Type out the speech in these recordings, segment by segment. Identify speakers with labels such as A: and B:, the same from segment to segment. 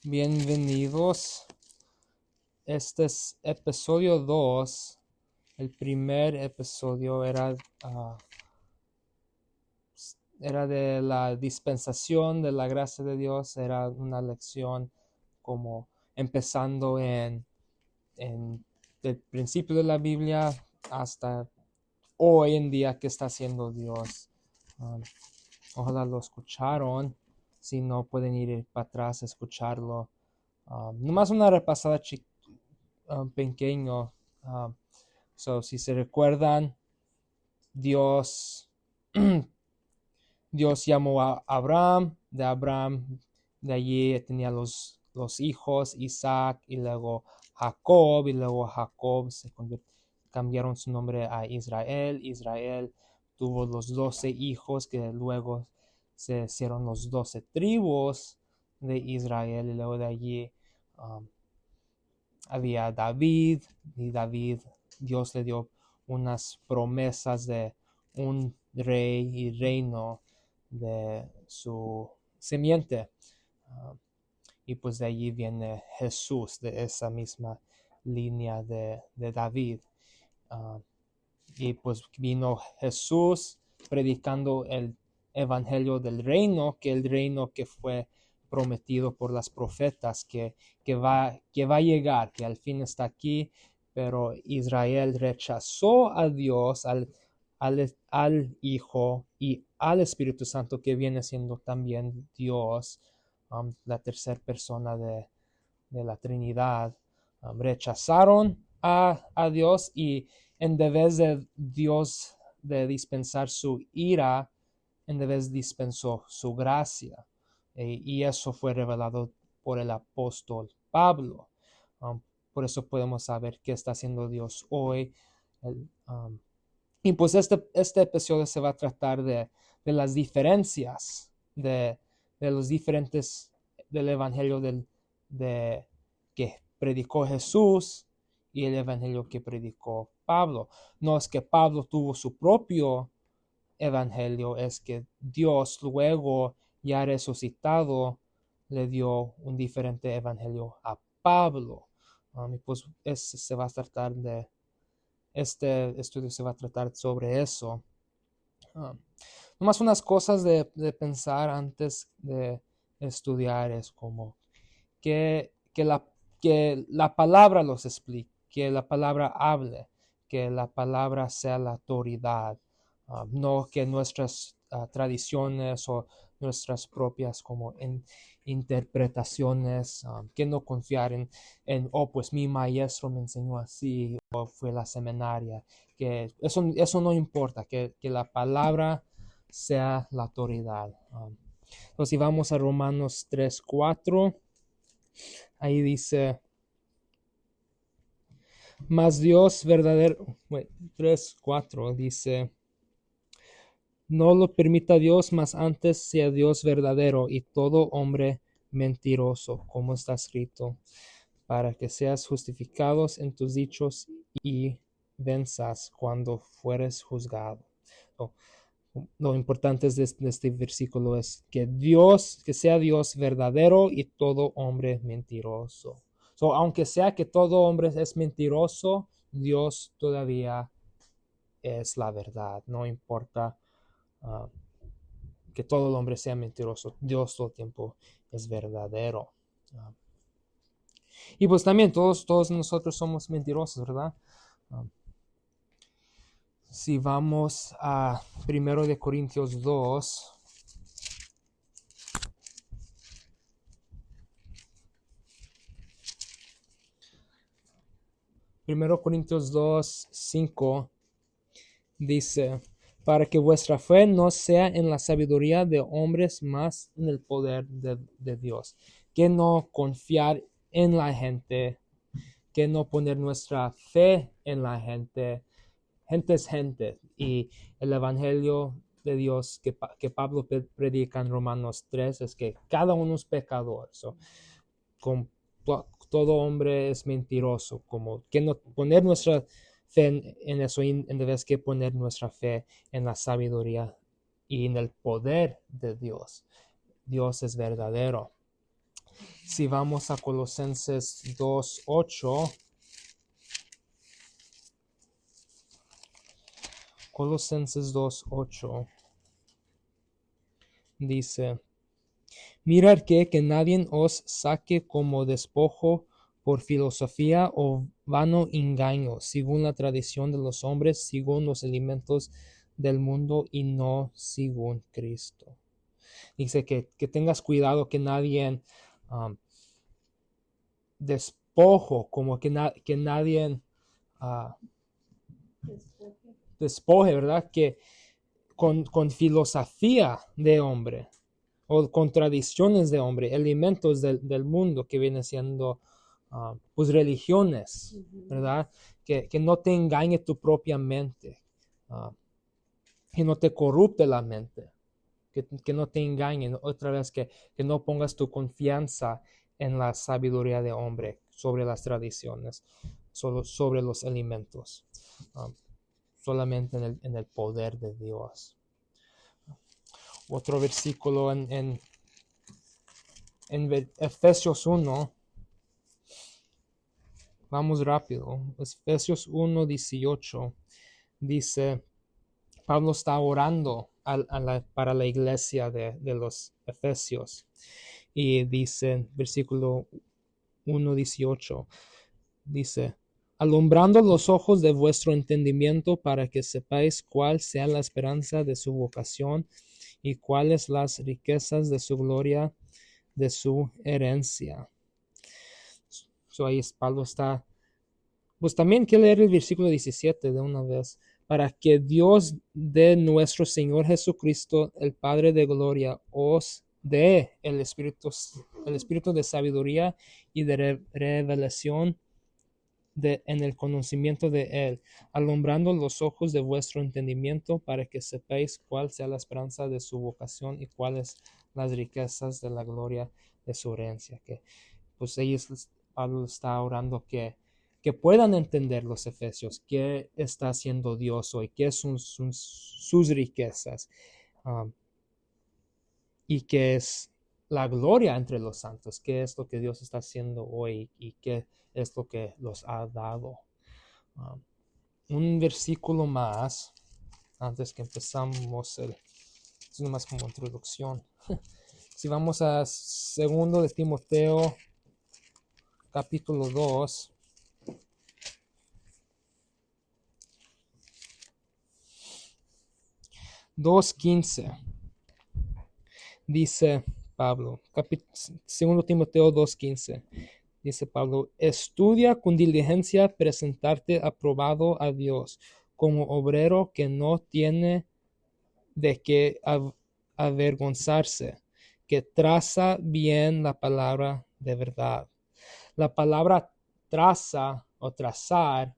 A: Bienvenidos. Este es episodio 2. El primer episodio era de la dispensación de la gracia de Dios. Era una lección como empezando en el principio de la Biblia hasta hoy en día que está haciendo Dios. Ojalá lo escucharon. Si no, pueden ir para atrás a escucharlo. Nomás una repasada pequeño. Si se recuerdan, Dios, Dios llamó a Abraham, de allí tenía los hijos, Isaac, y luego Jacob cambiaron su nombre a Israel. Israel tuvo los 12 hijos que luego se hicieron los 12 tribus de Israel, y luego de allí había David, y David, Dios le dio unas promesas de un rey y reino de su simiente. Y pues de allí viene Jesús, de esa misma línea de David. Y pues vino Jesús predicando el evangelio del reino, que el reino que fue prometido por las profetas, que va a llegar, que al fin está aquí, pero Israel rechazó a Dios, al Hijo y al Espíritu Santo, que viene siendo también Dios, la tercera persona de la Trinidad. Rechazaron a Dios, y en vez de Dios de dispensar su ira, en vez dispensó su gracia. Y eso fue revelado por el apóstol Pablo. Por eso podemos saber qué está haciendo Dios hoy. Y pues este episodio se va a tratar de las diferencias de los diferentes del evangelio que predicó Jesús y el evangelio que predicó Pablo. No es que Pablo tuvo su propio evangelio, es que Dios luego, ya resucitado, le dio un diferente evangelio a Pablo. Y pues este estudio se va a tratar sobre eso. Nomás unas cosas de pensar antes de estudiar es como que la palabra los explique, que la palabra hable, que la palabra sea la autoridad, no que nuestras tradiciones o nuestras propias como interpretaciones, que no confiar pues mi maestro me enseñó así, o fue la seminaria, que eso no importa, que la palabra sea la autoridad. Entonces, si vamos a Romanos 3:4, ahí dice: mas Dios verdadero, 3:4 dice: no lo permita Dios, mas antes sea Dios verdadero y todo hombre mentiroso, como está escrito, para que seas justificados en tus dichos y venzas cuando fueres juzgado. Lo importante de este versículo es que sea Dios verdadero y todo hombre mentiroso. Aunque sea que todo hombre es mentiroso, Dios todavía es la verdad. No importa que todo el hombre sea mentiroso, Dios todo el tiempo es verdadero. Y pues también todos nosotros somos mentirosos, ¿verdad? Si vamos a 1 Corintios 2, 1 Corintios 2, 5 dice: para que vuestra fe no sea en la sabiduría de hombres, mas en el poder de Dios. Que no confiar en la gente, que no poner nuestra fe en la gente. Gente es gente, y el evangelio de Dios que Pablo predica en Romanos 3 es que cada uno es pecador. Todo hombre es mentiroso, como que no poner nuestra fe en eso, en vez que poner nuestra fe en la sabiduría y en el poder de Dios. Dios es verdadero. Si vamos a Colosenses 2:8, Colosenses 2:8 dice: Mirad que nadie os saque como despojo por filosofía o vano engaño, según la tradición de los hombres, según los elementos del mundo y no según Cristo. Dice que tengas cuidado que nadie despojo, como que nadie despoje, ¿verdad? Que con filosofía de hombre o con tradiciones de hombre, elementos del mundo que vienen siendo pues religiones, ¿verdad? Que no te engañe tu propia mente, que no te corrupte la mente, que no te engañen, otra vez que no pongas tu confianza en la sabiduría de hombre sobre las tradiciones, solo sobre los elementos, solamente en el poder de Dios. Otro versículo en Efesios 1. Vamos rápido. Efesios 1:18 dice, Pablo está orando para la iglesia de los Efesios. Y dice, versículo 1:18, dice, alumbrando los ojos de vuestro entendimiento para que sepáis cuál sea la esperanza de su vocación y cuáles las riquezas de su gloria, de su herencia. So ahí Pablo está, pues también quiero leer el versículo 17 de una vez. Para que Dios de nuestro Señor Jesucristo, el Padre de gloria, os dé el espíritu de sabiduría y de revelación en el conocimiento de Él, alumbrando los ojos de vuestro entendimiento para que sepáis cuál sea la esperanza de su vocación y cuáles las riquezas de la gloria de su herencia. Que pues Pablo está orando que puedan entender los efesios qué está haciendo Dios hoy, qué son sus riquezas, y qué es la gloria entre los santos, qué es lo que Dios está haciendo hoy y qué es lo que los ha dado. Un versículo más antes que empezamos, es nomás como introducción. Si vamos a 2 de Timoteo capítulo 2, dice Pablo, 2 Timoteo 2:15, dice Pablo, estudia con diligencia presentarte aprobado a Dios, como obrero que no tiene de qué avergonzarse, que traza bien la palabra de verdad. La palabra traza o trazar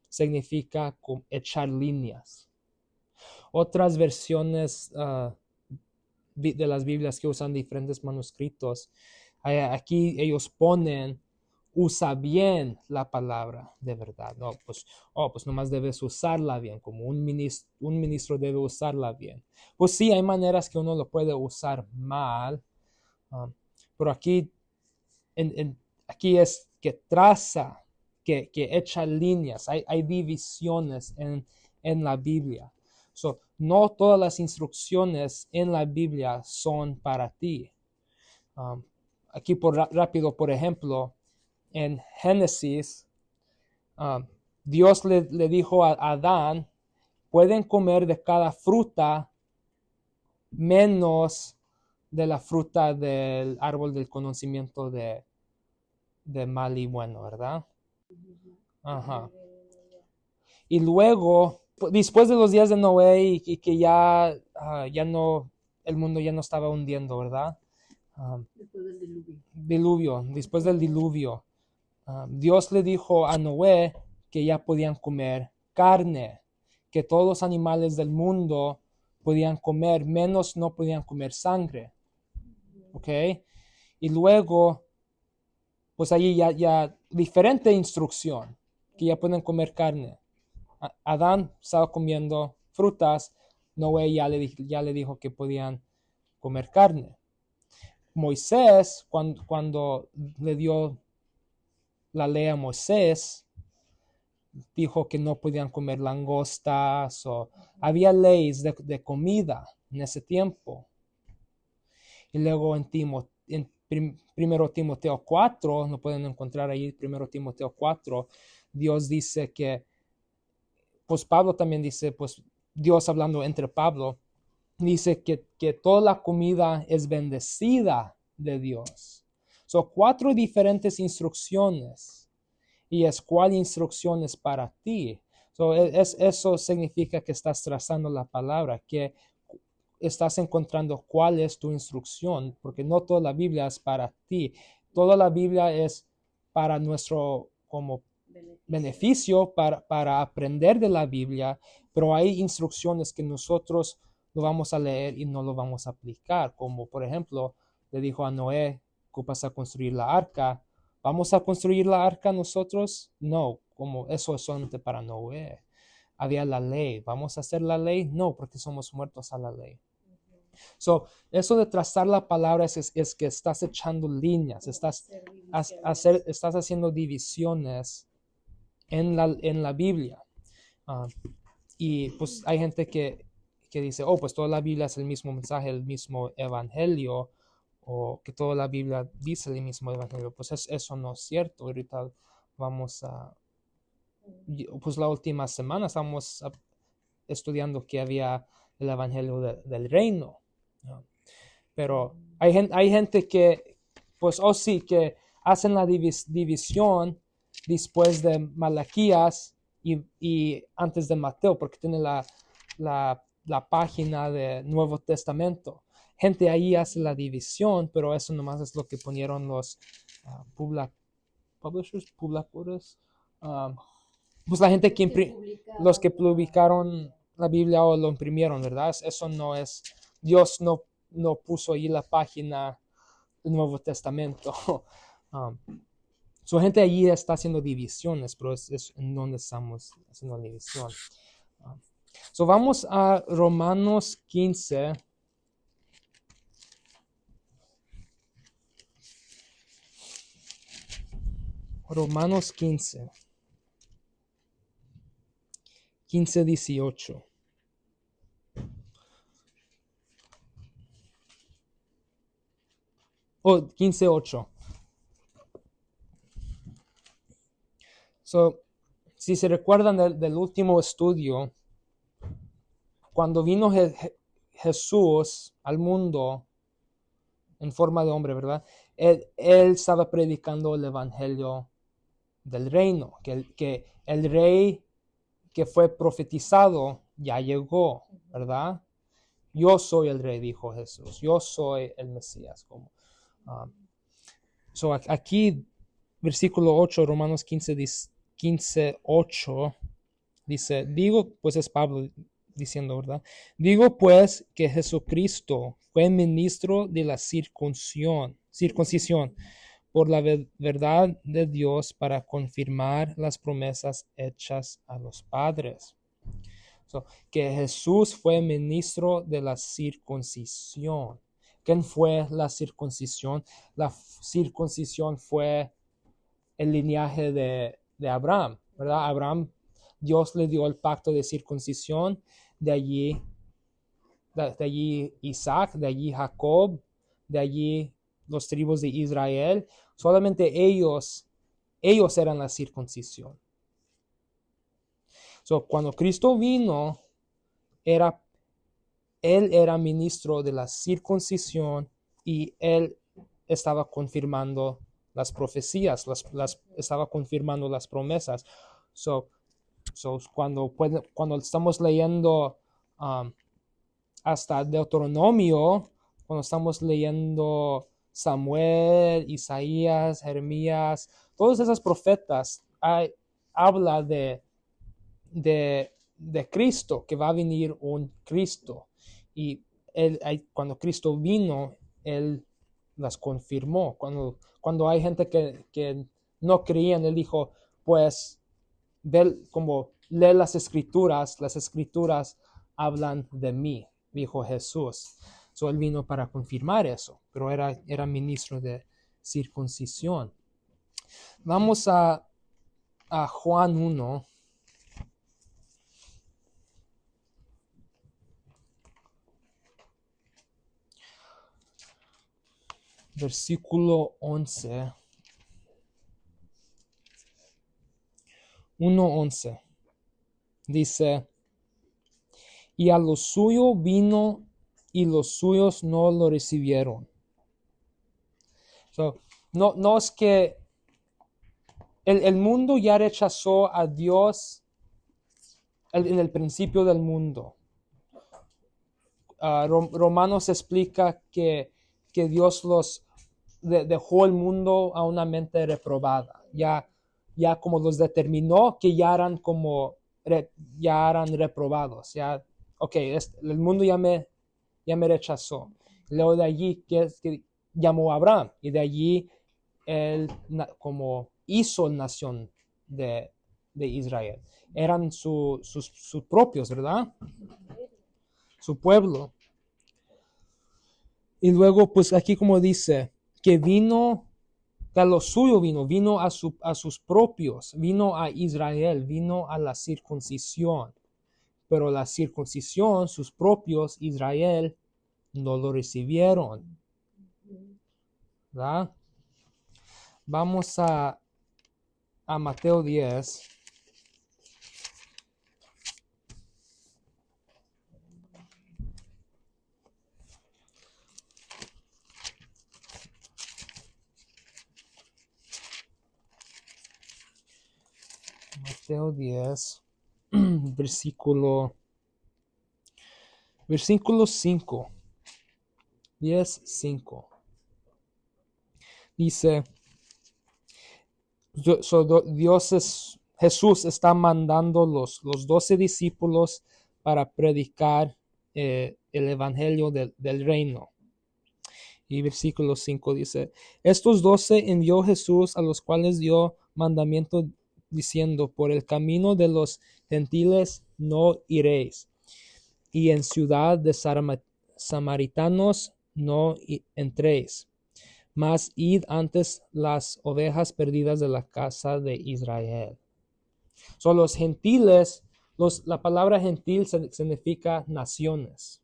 A: significa echar líneas. Otras versiones de las Biblias que usan diferentes manuscritos, aquí ellos ponen, usa bien la palabra de verdad. No, pues nomás debes usarla bien, como un ministro debe usarla bien. Pues sí, hay maneras que uno lo puede usar mal, pero aquí es que traza, que echa líneas, hay divisiones en la Biblia. So, no todas las instrucciones en la Biblia son para ti. Aquí rápido, por ejemplo, en Génesis, Dios le dijo a Adán, pueden comer de cada fruta menos de la fruta del árbol del conocimiento de mal y bueno, ¿verdad? Ajá. Y luego, después de los días de Noé y que ya no, el mundo ya no estaba hundiendo, ¿verdad?
B: Después del
A: diluvio. Después del diluvio, Dios le dijo a Noé que ya podían comer carne, que todos los animales del mundo podían comer, menos no podían comer sangre. ¿Ok? Y luego, pues allí ya diferente instrucción, que ya pueden comer carne. Adán estaba comiendo frutas, Noé ya le dijo que podían comer carne. Moisés, cuando le dio la ley a Moisés, dijo que no podían comer langostas, o había leyes de comida en ese tiempo. Y luego en primero Timoteo 4, no pueden encontrar ahí, primero Timoteo 4, Dios dice que, pues Pablo también dice, pues Dios hablando entre Pablo, dice que toda la comida es bendecida de Dios. Son 4 diferentes instrucciones. Y es cuál instrucción es para ti. Eso significa que estás trazando la palabra, que estás encontrando cuál es tu instrucción, porque no toda la Biblia es para ti. Toda la Biblia es para nuestro como beneficio para aprender de la Biblia, pero hay instrucciones que nosotros lo vamos a leer y no lo vamos a aplicar, como por ejemplo, le dijo a Noé, ocupas a construir la arca. ¿Vamos a construir la arca nosotros? No, como eso es solamente para Noé. Había la ley. ¿Vamos a hacer la ley? No, porque somos muertos a la ley. Eso de trazar la palabra es que estás echando líneas, estás haciendo divisiones en la Biblia. Y pues hay gente que dice, pues toda la Biblia es el mismo mensaje, el mismo evangelio, o que toda la Biblia dice el mismo evangelio. Pues eso no es cierto. Ahorita pues la última semana estamos estudiando que había el evangelio del reino. Pero hay gente que, pues, sí, que hacen la división después de Malaquías y antes de Mateo, porque tiene la página de Nuevo Testamento. Gente ahí hace la división, pero eso nomás es lo que ponieron los publicadores, pues la gente los que publicaron la Biblia o lo imprimieron, ¿verdad? Eso no es, Dios no puso ahí la página del Nuevo Testamento. Su gente allí está haciendo divisiones, pero es en donde estamos haciendo división. Vamos a Romanos 15. Romanos 15. 15:18. Oh, 15:8. Si se recuerdan del último estudio, cuando vino Jesús al mundo en forma de hombre, ¿verdad? Él estaba predicando el evangelio del reino, que el rey que fue profetizado ya llegó, ¿verdad? Yo soy el rey, dijo Jesús. Yo soy el Mesías. Aquí, versículo 8, Romanos 15:8, dice, digo, pues es Pablo diciendo, ¿verdad? Digo pues que Jesucristo fue ministro de la circuncisión por la verdad de Dios para confirmar las promesas hechas a los padres. Que Jesús fue ministro de la circuncisión. ¿Quién fue la circuncisión? La circuncisión fue el linaje de Abraham, ¿verdad? Abraham, Dios le dio el pacto de circuncisión, de allí Isaac, de allí Jacob, de allí los tribus de Israel. Solamente ellos eran la circuncisión. Cuando Cristo vino, él era ministro de la circuncisión y él estaba confirmando las profecías, estaba confirmando las promesas. Cuando estamos leyendo hasta Deuteronomio, cuando estamos leyendo Samuel, Isaías, Jeremías, todos esos profetas habla de Cristo, que va a venir un Cristo. Y cuando Cristo vino, Él las confirmó. Cuando hay gente que no creían, Él dijo, pues, lee las escrituras hablan de mí, dijo Jesús. Él vino para confirmar eso. pero era ministro de circuncisión. Vamos a Juan 1. Versículo 11. 1:11. Dice, y a lo suyo vino y los suyos no lo recibieron. No es que el mundo ya rechazó a Dios en el principio del mundo. Romanos explica que Dios los dejó el mundo a una mente reprobada. Ya como los determinó que ya eran reprobados. El mundo ya me rechazó. Luego de allí que llamó a Abraham y de allí él como hizo nación de Israel. Eran sus propios, ¿verdad? Su pueblo. Y luego, pues aquí como dice, que vino, que a lo suyo vino a sus propios, vino a Israel, vino a la circuncisión. Pero la circuncisión, sus propios, Israel, no lo recibieron. ¿Verdad? Vamos a Mateo 10. Mateo 10, versículo 5. 10:5. Dice, Jesús está mandando los 12 discípulos para predicar el evangelio del reino. Y versículo 5 dice, estos 12 envió Jesús, a los cuales dio mandamiento diciendo, por el camino de los gentiles no iréis, y en ciudad de samaritanos no entréis, mas id antes las ovejas perdidas de la casa de Israel. Son los gentiles, la palabra gentil significa naciones.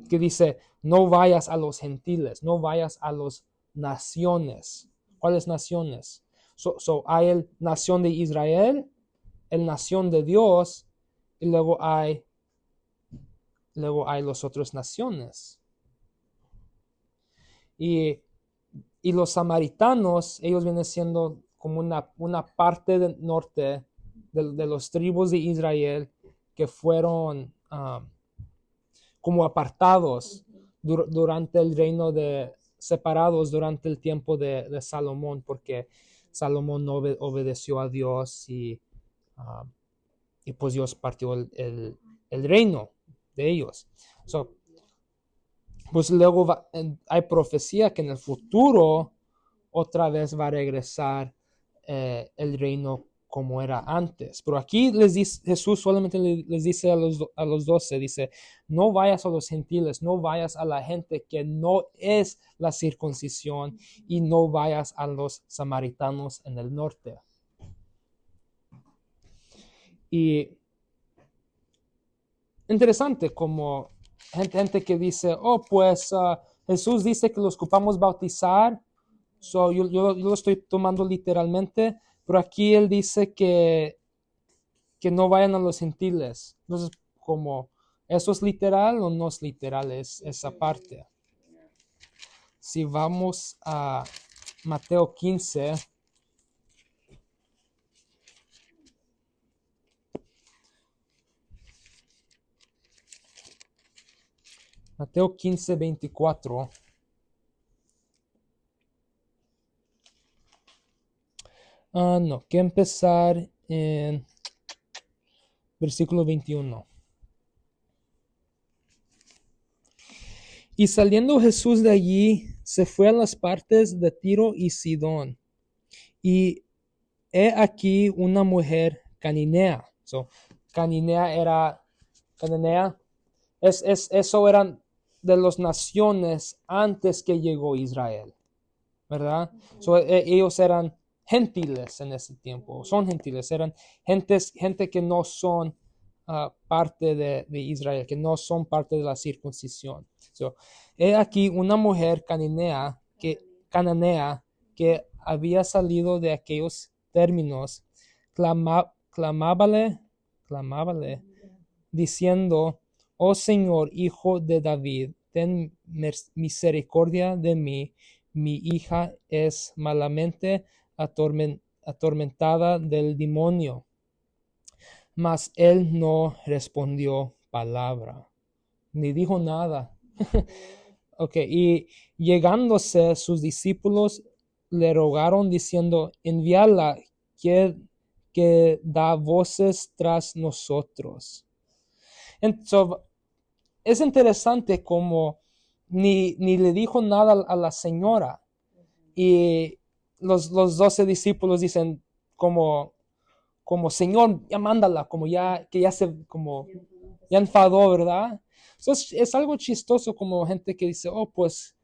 A: Que dice, no vayas a los gentiles, no vayas a las naciones. ¿Cuáles naciones? Hay el nación de Israel, el nación de Dios, y luego hay las otras naciones. Y los samaritanos, ellos vienen siendo como una parte del norte de los tribus de Israel que fueron como apartados durante el reino separados durante el tiempo de Salomón, porque Salomón no obedeció a Dios y pues Dios partió el reino de ellos. Pues luego hay profecía que en el futuro otra vez va a regresar el reino como era antes. Pero aquí Jesús solamente les dice a los 12, dice, no vayas a los gentiles, no vayas a la gente que no es la circuncisión y no vayas a los samaritanos en el norte. Y interesante como gente que dice, pues Jesús dice que los ocupamos bautizar, yo lo estoy tomando literalmente, pero aquí él dice que no vayan a los gentiles. Entonces, como, ¿eso es literal o no es literal? Es esa parte. Si vamos a Mateo 15. Mateo 15:24. No, que empezar en versículo 21. Y saliendo Jesús de allí, se fue a las partes de Tiro y Sidón. Y he aquí una mujer cananea. Cananea, eso eran de las naciones antes que llegó Israel, ¿verdad? So, ellos eran gentiles en ese tiempo, son gentiles, eran gente que no son parte de Israel, que no son parte de la circuncisión. So, he aquí una mujer cananea que había salido de aquellos términos, clamábale diciendo: Oh Señor, Hijo de David, ten misericordia de mí. Mi hija es malamente atormentada del demonio. Mas él no respondió palabra, ni dijo nada. Ok, y llegándose sus discípulos le rogaron diciendo: envíala, que da voces tras nosotros. Entonces, es interesante como ni le dijo nada a la señora. Y los 12 discípulos dicen como Señor, ya mándala, como ya, que ya como ya enfadó, ¿verdad? Entonces, es algo chistoso como gente que dice, oh, pues,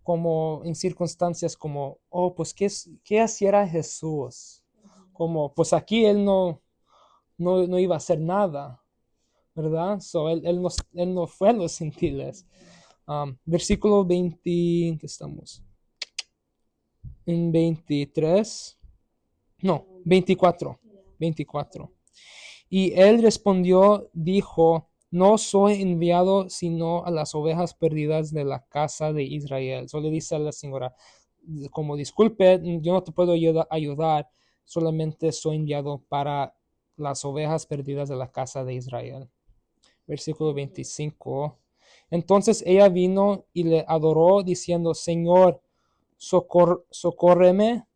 A: como en circunstancias como, oh, pues, ¿qué hiciera Jesús? Como, pues aquí él no iba a hacer nada, ¿verdad? So, él no fue a los gentiles. Versículo 20, ¿qué estamos? En 23, no, 24. Y él respondió, dijo: no soy enviado sino a las ovejas perdidas de la casa de Israel. Solo le dice a la señora, como disculpe, yo no te puedo ayudar, solamente soy enviado para las ovejas perdidas de la casa de Israel. Versículo 25. Entonces ella vino y le adoró diciendo: Señor, socórreme.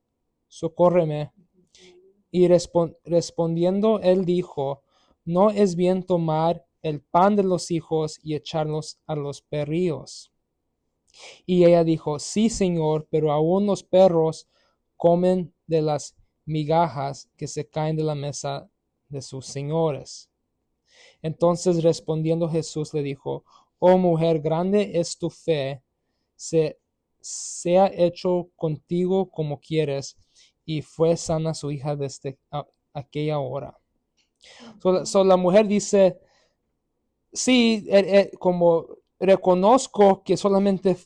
A: Y respondiendo él dijo: no es bien tomar el pan de los hijos y echarlos a los perrillos. Y ella dijo: sí, Señor, pero aún los perros comen de las migajas que se caen de la mesa de sus señores. Entonces respondiendo Jesús le dijo: oh mujer, grande es tu fe, sea hecho contigo como quieres. Y fue sana su hija desde aquella hora. So la mujer dice, sí, como reconozco que solamente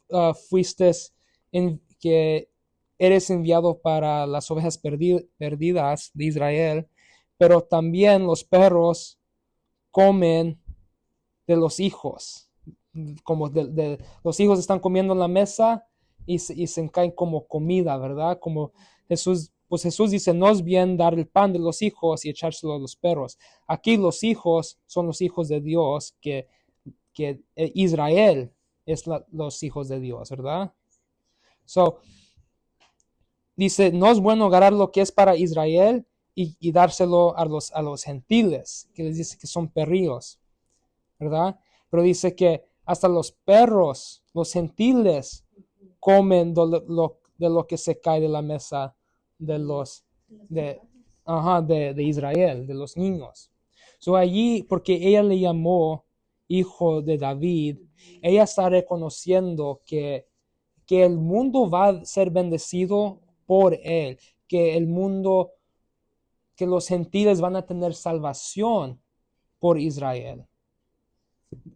A: fuiste que eres enviado para las ovejas perdidas de Israel, pero también los perros comen de los hijos, como los hijos están comiendo en la mesa y se caen como comida, ¿verdad? Como Jesús dice, no es bien dar el pan de los hijos y echárselo a los perros. Aquí los hijos son los hijos de Dios, que Israel es los hijos de Dios, ¿verdad? So, dice, no es bueno agarrar lo que es para Israel y dárselo a los gentiles, que les dice que son perrillos, ¿verdad? Pero dice que hasta los perros, los gentiles, comen de lo que se cae de la mesa de Israel, de los niños. So allí, porque ella le llamó hijo de David, ella está reconociendo que el mundo va a ser bendecido por él, que el mundo, que los gentiles van a tener salvación por Israel,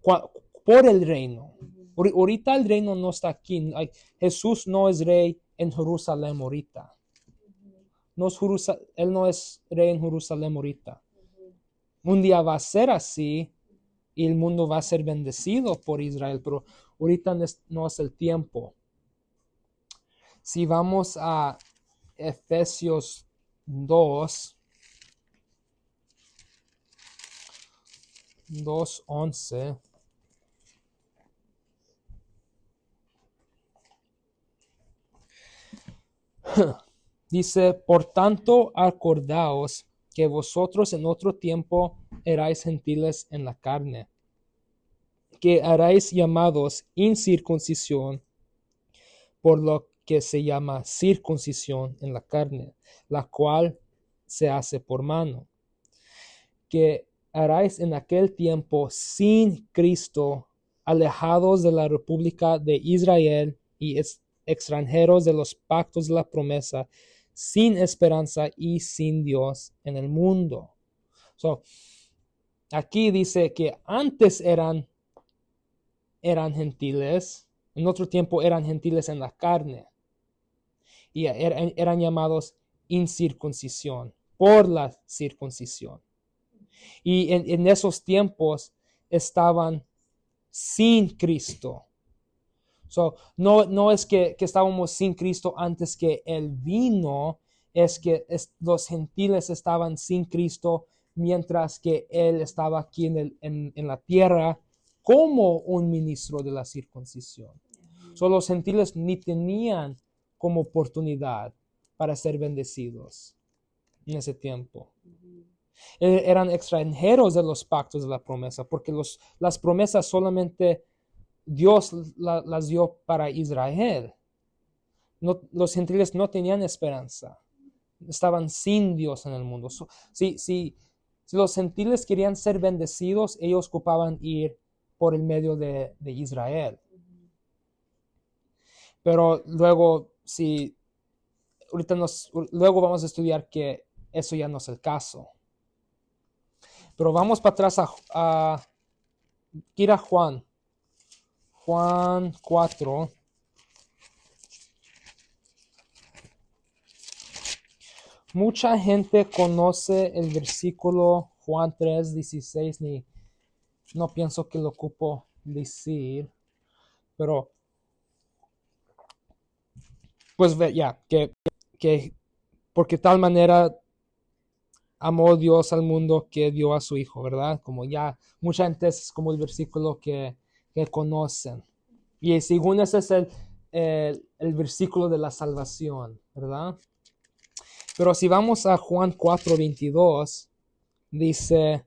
A: por el reino. Ahorita el reino no está aquí. Jesús no es rey en Jerusalén ahorita. Él no es rey en Jerusalén ahorita. Un día va a ser así y el mundo va a ser bendecido por Israel, pero ahorita no es el tiempo. Si vamos a Efesios 2:11. Dice: por tanto, acordaos que vosotros en otro tiempo erais gentiles en la carne, que erais llamados incircuncisión por lo que se llama circuncisión en la carne, la cual se hace por mano, que erais en aquel tiempo sin Cristo, alejados de la República de Israel y extranjeros de los pactos de la promesa, sin esperanza y sin Dios en el mundo. So, aquí dice que antes eran gentiles, en otro tiempo eran gentiles en la carne, y eran llamados incircuncisión por la circuncisión. Y en esos tiempos estaban sin Cristo. So, no es que estábamos sin Cristo antes que Él vino, es que los gentiles estaban sin Cristo mientras que Él estaba aquí en la tierra como un ministro de la circuncisión. So, los gentiles ni tenían como oportunidad para ser bendecidos en ese tiempo. Eran extranjeros de los pactos de la promesa, porque las promesas solamente Dios las dio para Israel. No, los gentiles no tenían esperanza. Estaban sin Dios en el mundo. Si los gentiles querían ser bendecidos, ellos ocupaban ir por el medio de Israel. Pero luego, luego vamos a estudiar que eso ya no es el caso. Pero vamos para atrás a Juan 4. Mucha gente conoce el versículo Juan 3:16, no pienso que lo ocupo decir, pero pues ya, que porque tal manera amó Dios al mundo que dio a su Hijo, ¿verdad? Como ya mucha gente es como el versículo que conocen. Y según ese es el versículo de la salvación, ¿verdad? Pero si vamos a Juan 4:22, dice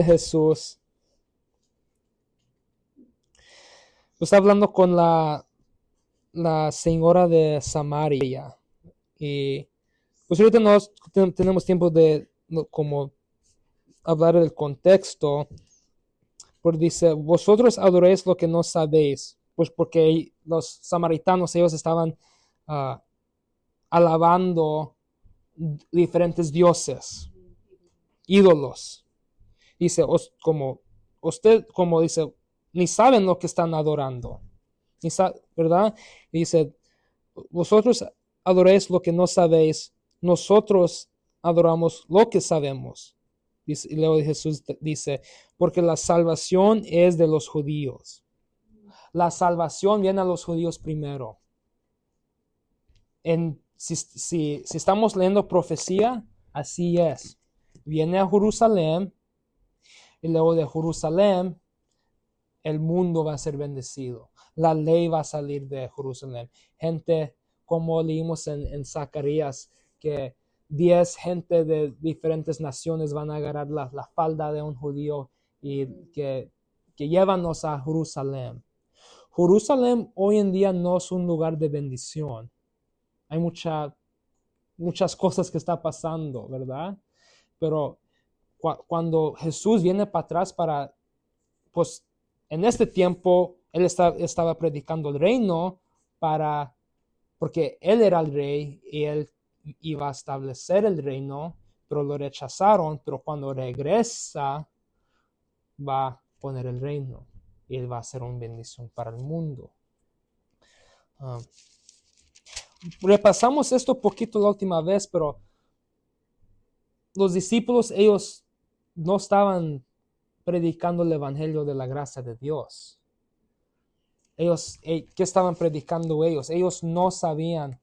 A: Jesús, está hablando con la señora de Samaria. Y pues ahorita no tenemos tiempo de como hablar del contexto, porque dice, vosotros adoréis lo que no sabéis, pues porque los samaritanos, ellos estaban alabando diferentes dioses, ídolos. Dice, como dice, ni saben lo que están adorando, ¿verdad? Y dice, vosotros adoréis lo que no sabéis, nosotros adoramos lo que sabemos. Y luego Jesús dice, porque la salvación es de los judíos. La salvación viene a los judíos primero. Si estamos leyendo profecía, así es. Viene a Jerusalén y luego de Jerusalén el mundo va a ser bendecido. La ley va a salir de Jerusalén. Gente, como leímos en Zacarías, que 10 gente de diferentes naciones van a agarrar la falda de un judío y que llévanos a Jerusalén. Jerusalén hoy en día no es un lugar de bendición. Hay muchas cosas que está pasando, ¿verdad? Pero cuando Jesús viene para atrás pues en este tiempo él estaba predicando el reino porque él era el rey y él iba a establecer el reino, pero lo rechazaron, pero cuando regresa va a poner el reino y él va a ser una bendición para el mundo. Repasamos esto poquito la última vez, pero los discípulos, ellos no estaban predicando el evangelio de la gracia de Dios. ¿Qué estaban predicando ellos? Ellos no sabían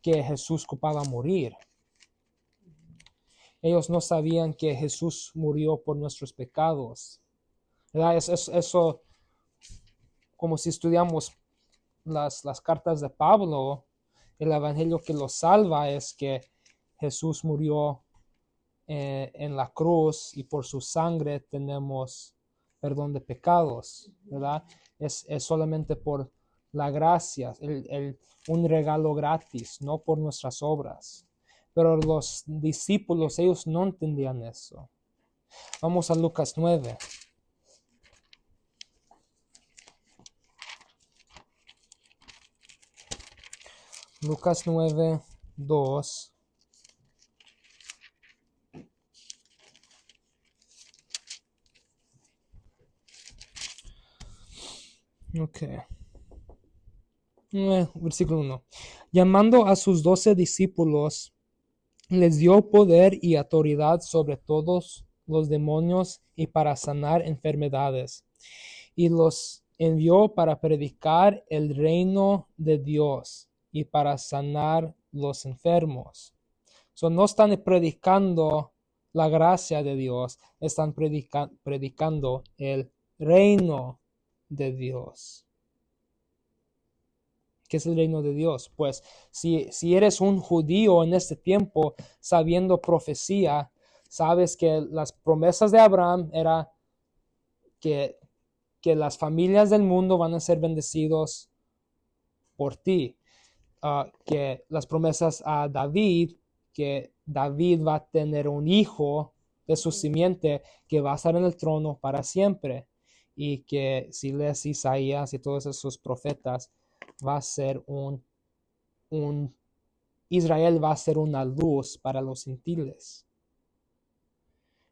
A: que Jesús ocupaba morir. Ellos no sabían que Jesús murió por nuestros pecados. ¿Verdad? Eso, como si estudiamos las cartas de Pablo, el evangelio que los salva es que Jesús murió en la cruz y por su sangre tenemos perdón de pecados, ¿verdad? Es solamente por la gracia, un regalo gratis, no por nuestras obras. Pero los discípulos, ellos no entendían eso. Vamos a Lucas 9. Lucas 9, 2. Ok. Versículo 1. Llamando a sus 12 discípulos, les dio poder y autoridad sobre todos los demonios y para sanar enfermedades. Y los envió para predicar el reino de Dios y para sanar los enfermos. No están predicando la gracia de Dios, están predicando el reino de Dios. ¿Qué es el reino de Dios? Pues si eres un judío en este tiempo, sabiendo profecía, sabes que las promesas de Abraham era que las familias del mundo van a ser bendecidos por ti. Que las promesas a David, que David va a tener un hijo de su simiente que va a estar en el trono para siempre. Y que si lees Isaías y todos esos profetas, va a ser Israel va a ser una luz para los gentiles.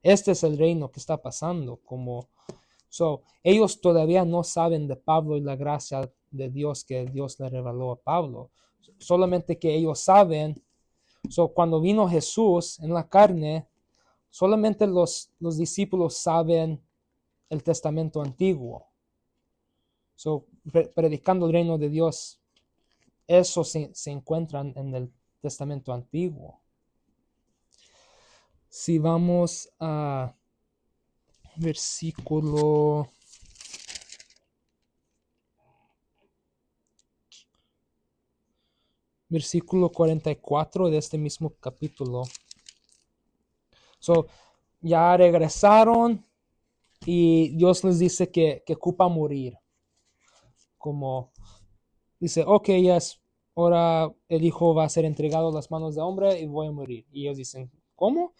A: Este es el reino que está pasando. Ellos todavía no saben de Pablo y la gracia de Dios que Dios le reveló a Pablo. Solamente que ellos saben. Cuando vino Jesús en la carne, solamente los discípulos saben el testamento antiguo. Predicando el reino de Dios, eso se encuentra en el testamento antiguo. Si vamos a versículo 44 de este mismo capítulo. Ya regresaron y Dios les dice que ocupa morir. Como dice, ok, ahora el hijo va a ser entregado a las manos de hombre y voy a morir. Y ellos dicen, ¿cómo?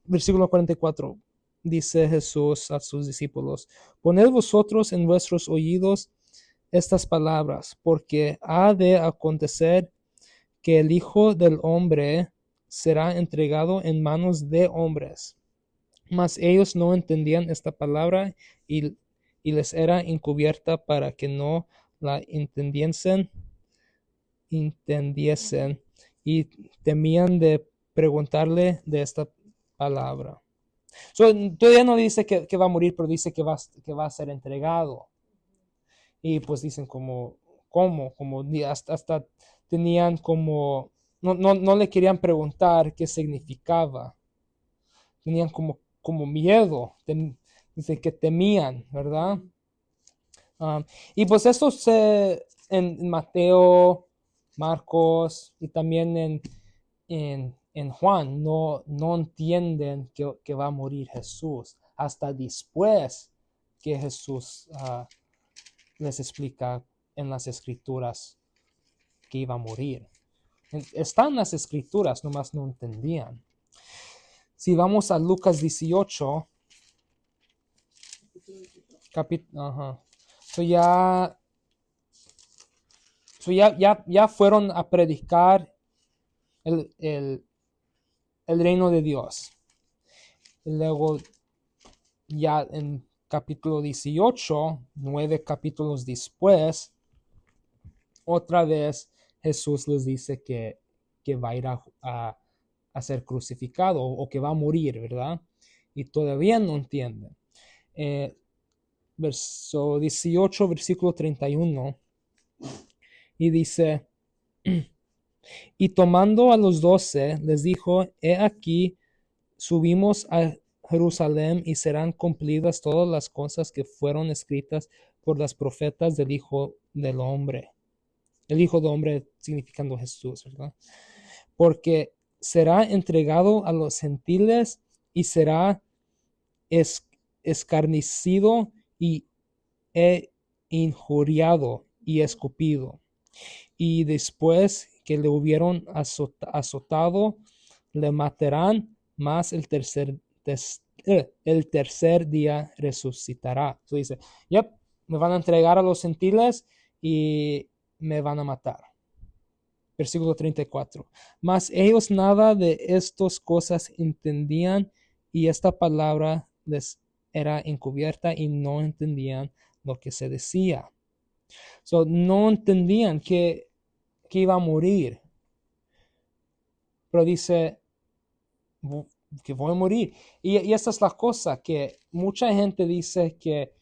A: Versículo 44. Dice Jesús a sus discípulos, poned vosotros en vuestros oídos estas palabras, porque ha de acontecer que el Hijo del Hombre será entregado en manos de hombres. Mas ellos no entendían esta palabra y les era encubierta para que no la entendiesen y temían de preguntarle de esta palabra. Todavía no dice que va a morir, pero dice que va a ser entregado. Y pues dicen ¿cómo? Como hasta tenían como, no le querían preguntar qué significaba. Tenían como miedo, dice que temían, ¿verdad? Y pues esto en Mateo, Marcos y también en Juan no entienden que va a morir Jesús hasta después que Jesús les explica en las escrituras que iba a morir. Están las escrituras, nomás no entendían. Si vamos a Lucas 18, ya fueron a predicar el reino de Dios. Y luego ya en capítulo 18, 9 capítulos después, otra vez Jesús les dice que va a ir a ser crucificado o que va a morir, ¿verdad? Y todavía no entienden. Verso 18, versículo 31, y dice, y tomando a los 12, les dijo, he aquí, subimos a Jerusalén y serán cumplidas todas las cosas que fueron escritas por los profetas del Hijo del Hombre. El Hijo del Hombre significando Jesús, ¿verdad? Porque será entregado a los gentiles y será escarnecido y injuriado y escupido. Y después que le hubieron azotado, le matarán, mas el tercer día resucitará. Entonces dice, me van a entregar a los gentiles y me van a matar. Versículo 34. Mas ellos nada de estas cosas entendían, y esta palabra les era encubierta y no entendían lo que se decía. So, no entendían que iba a morir. Pero dice que voy a morir. Y esta es la cosa, que mucha gente dice que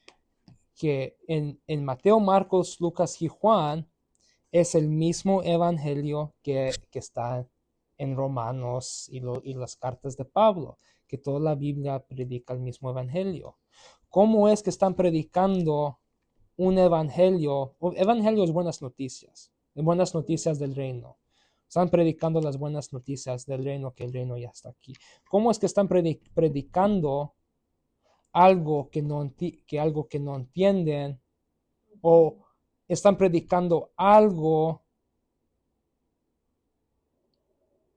A: en Mateo, Marcos, Lucas y Juan es el mismo evangelio que está en Romanos y las cartas de Pablo, que toda la Biblia predica el mismo evangelio. ¿Cómo es que están predicando un evangelio? Evangelio es buenas noticias del reino. Están predicando las buenas noticias del reino, que el reino ya está aquí. ¿Cómo es que están predicando algo que no entienden? ¿O están predicando algo,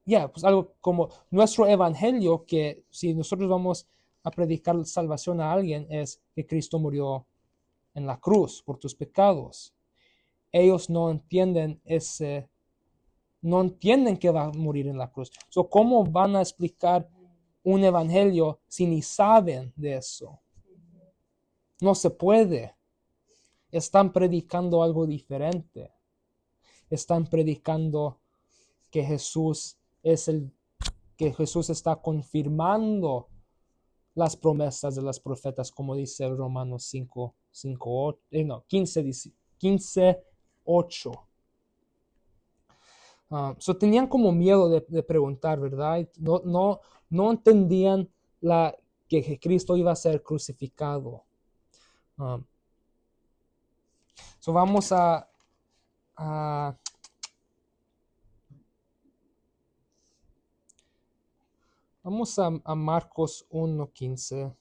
A: pues algo como nuestro evangelio, que si nosotros vamos a predicar salvación a alguien, es que Cristo murió en la cruz por tus pecados? Ellos no entienden que va a morir en la cruz. So, ¿cómo van a explicar un evangelio si ni saben de eso? No se puede. Están predicando algo diferente. Están predicando que Jesús está confirmando las promesas de los profetas, como dice Romanos 15, 8. So tenían como miedo de preguntar, ¿verdad? No entendían que Cristo iba a ser crucificado. So vamos a Marcos 1:15,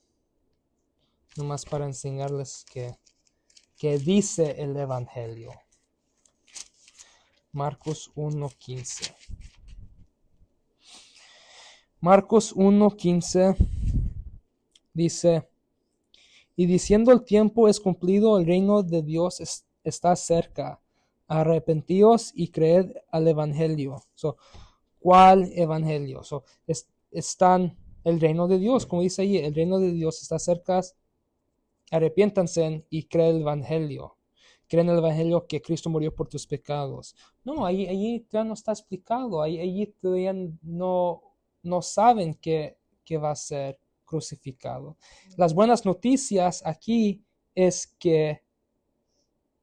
A: nomás para enseñarles que dice el evangelio. Marcos 1:15. Marcos 1:15 dice: y diciendo el tiempo es cumplido, el reino de Dios está cerca. Arrepentíos y creed al evangelio. So, ¿cuál evangelio? So, están el reino de Dios, como dice ahí, el reino de Dios está cerca. Arrepiéntanse y creen el evangelio. Creen el evangelio que Cristo murió por tus pecados. No, ahí todavía no está explicado. Ahí todavía no saben que va a ser crucificado. Las buenas noticias aquí es que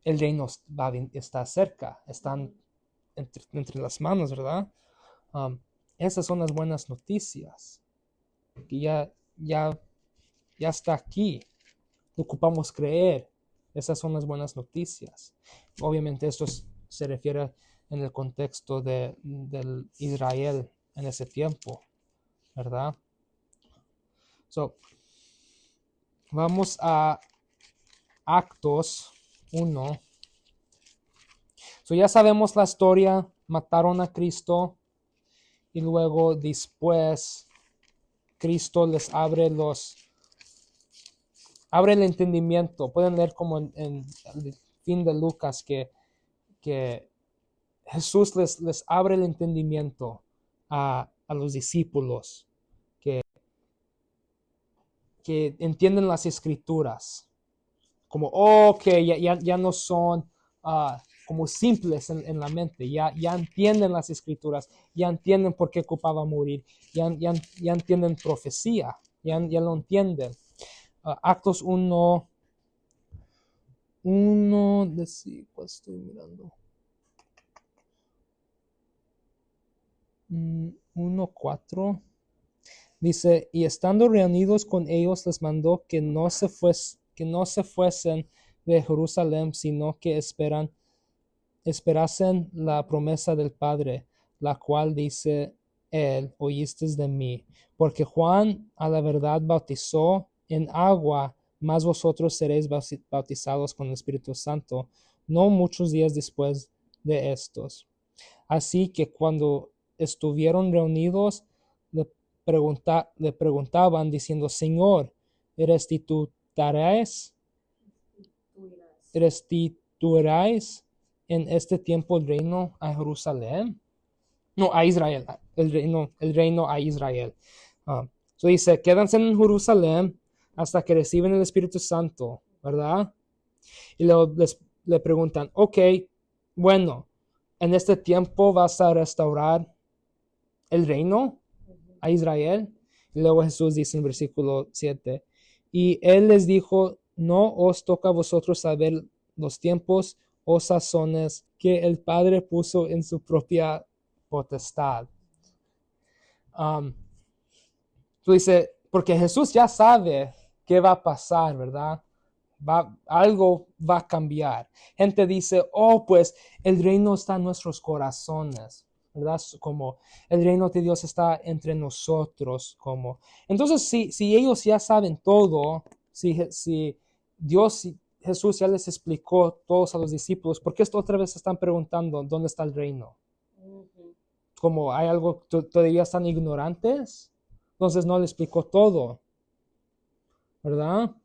A: el reino está cerca, están entre las manos, ¿verdad? Esas son las buenas noticias, que ya está aquí. Ocupamos creer. Esas son las buenas noticias. Obviamente esto se refiere en el contexto del Israel en ese tiempo, ¿verdad? So, vamos a Actos 1. So, ya sabemos la historia. Mataron a Cristo y luego después Cristo les abre el entendimiento. Pueden leer como en el fin de Lucas que Jesús les abre el entendimiento a los discípulos, que entienden las escrituras, como que ya no son como simples en la mente, ya entienden las escrituras, ya entienden por qué ocupaba morir, ya entienden profecía, ya lo entienden. Actos 1, ¿cuál estoy mirando? 1:4. Dice: y estando reunidos con ellos, les mandó que no se fuesen de Jerusalén, sino que esperasen la promesa del Padre, la cual dice él: oísteis de mí. Porque Juan a la verdad bautizó en agua, mas vosotros seréis bautizados con el Espíritu Santo, no muchos días después de estos. Así que cuando estuvieron reunidos, le preguntaban diciendo: Señor, ¿restituirás en este tiempo el reino a Jerusalén? No, a Israel, el reino a Israel. So dice, quédense en Jerusalén hasta que reciben el Espíritu Santo, ¿verdad? Y luego le preguntan, ok, bueno, en este tiempo vas a restaurar el reino a Israel. Y luego Jesús dice en versículo 7, y él les dijo, no os toca a vosotros saber los tiempos o sazones que el Padre puso en su propia potestad. Tú dices, porque Jesús ya sabe qué va a pasar, ¿verdad? Algo va a cambiar. Gente dice, oh, pues el reino está en nuestros corazones, ¿verdad? Como el reino de Dios está entre nosotros, como. Entonces, si ellos ya saben todo, si Jesús ya les explicó todos a los discípulos, ¿por qué otra vez están preguntando dónde está el reino? Como hay algo, todavía están ignorantes, entonces no les explicó todo, ¿verdad?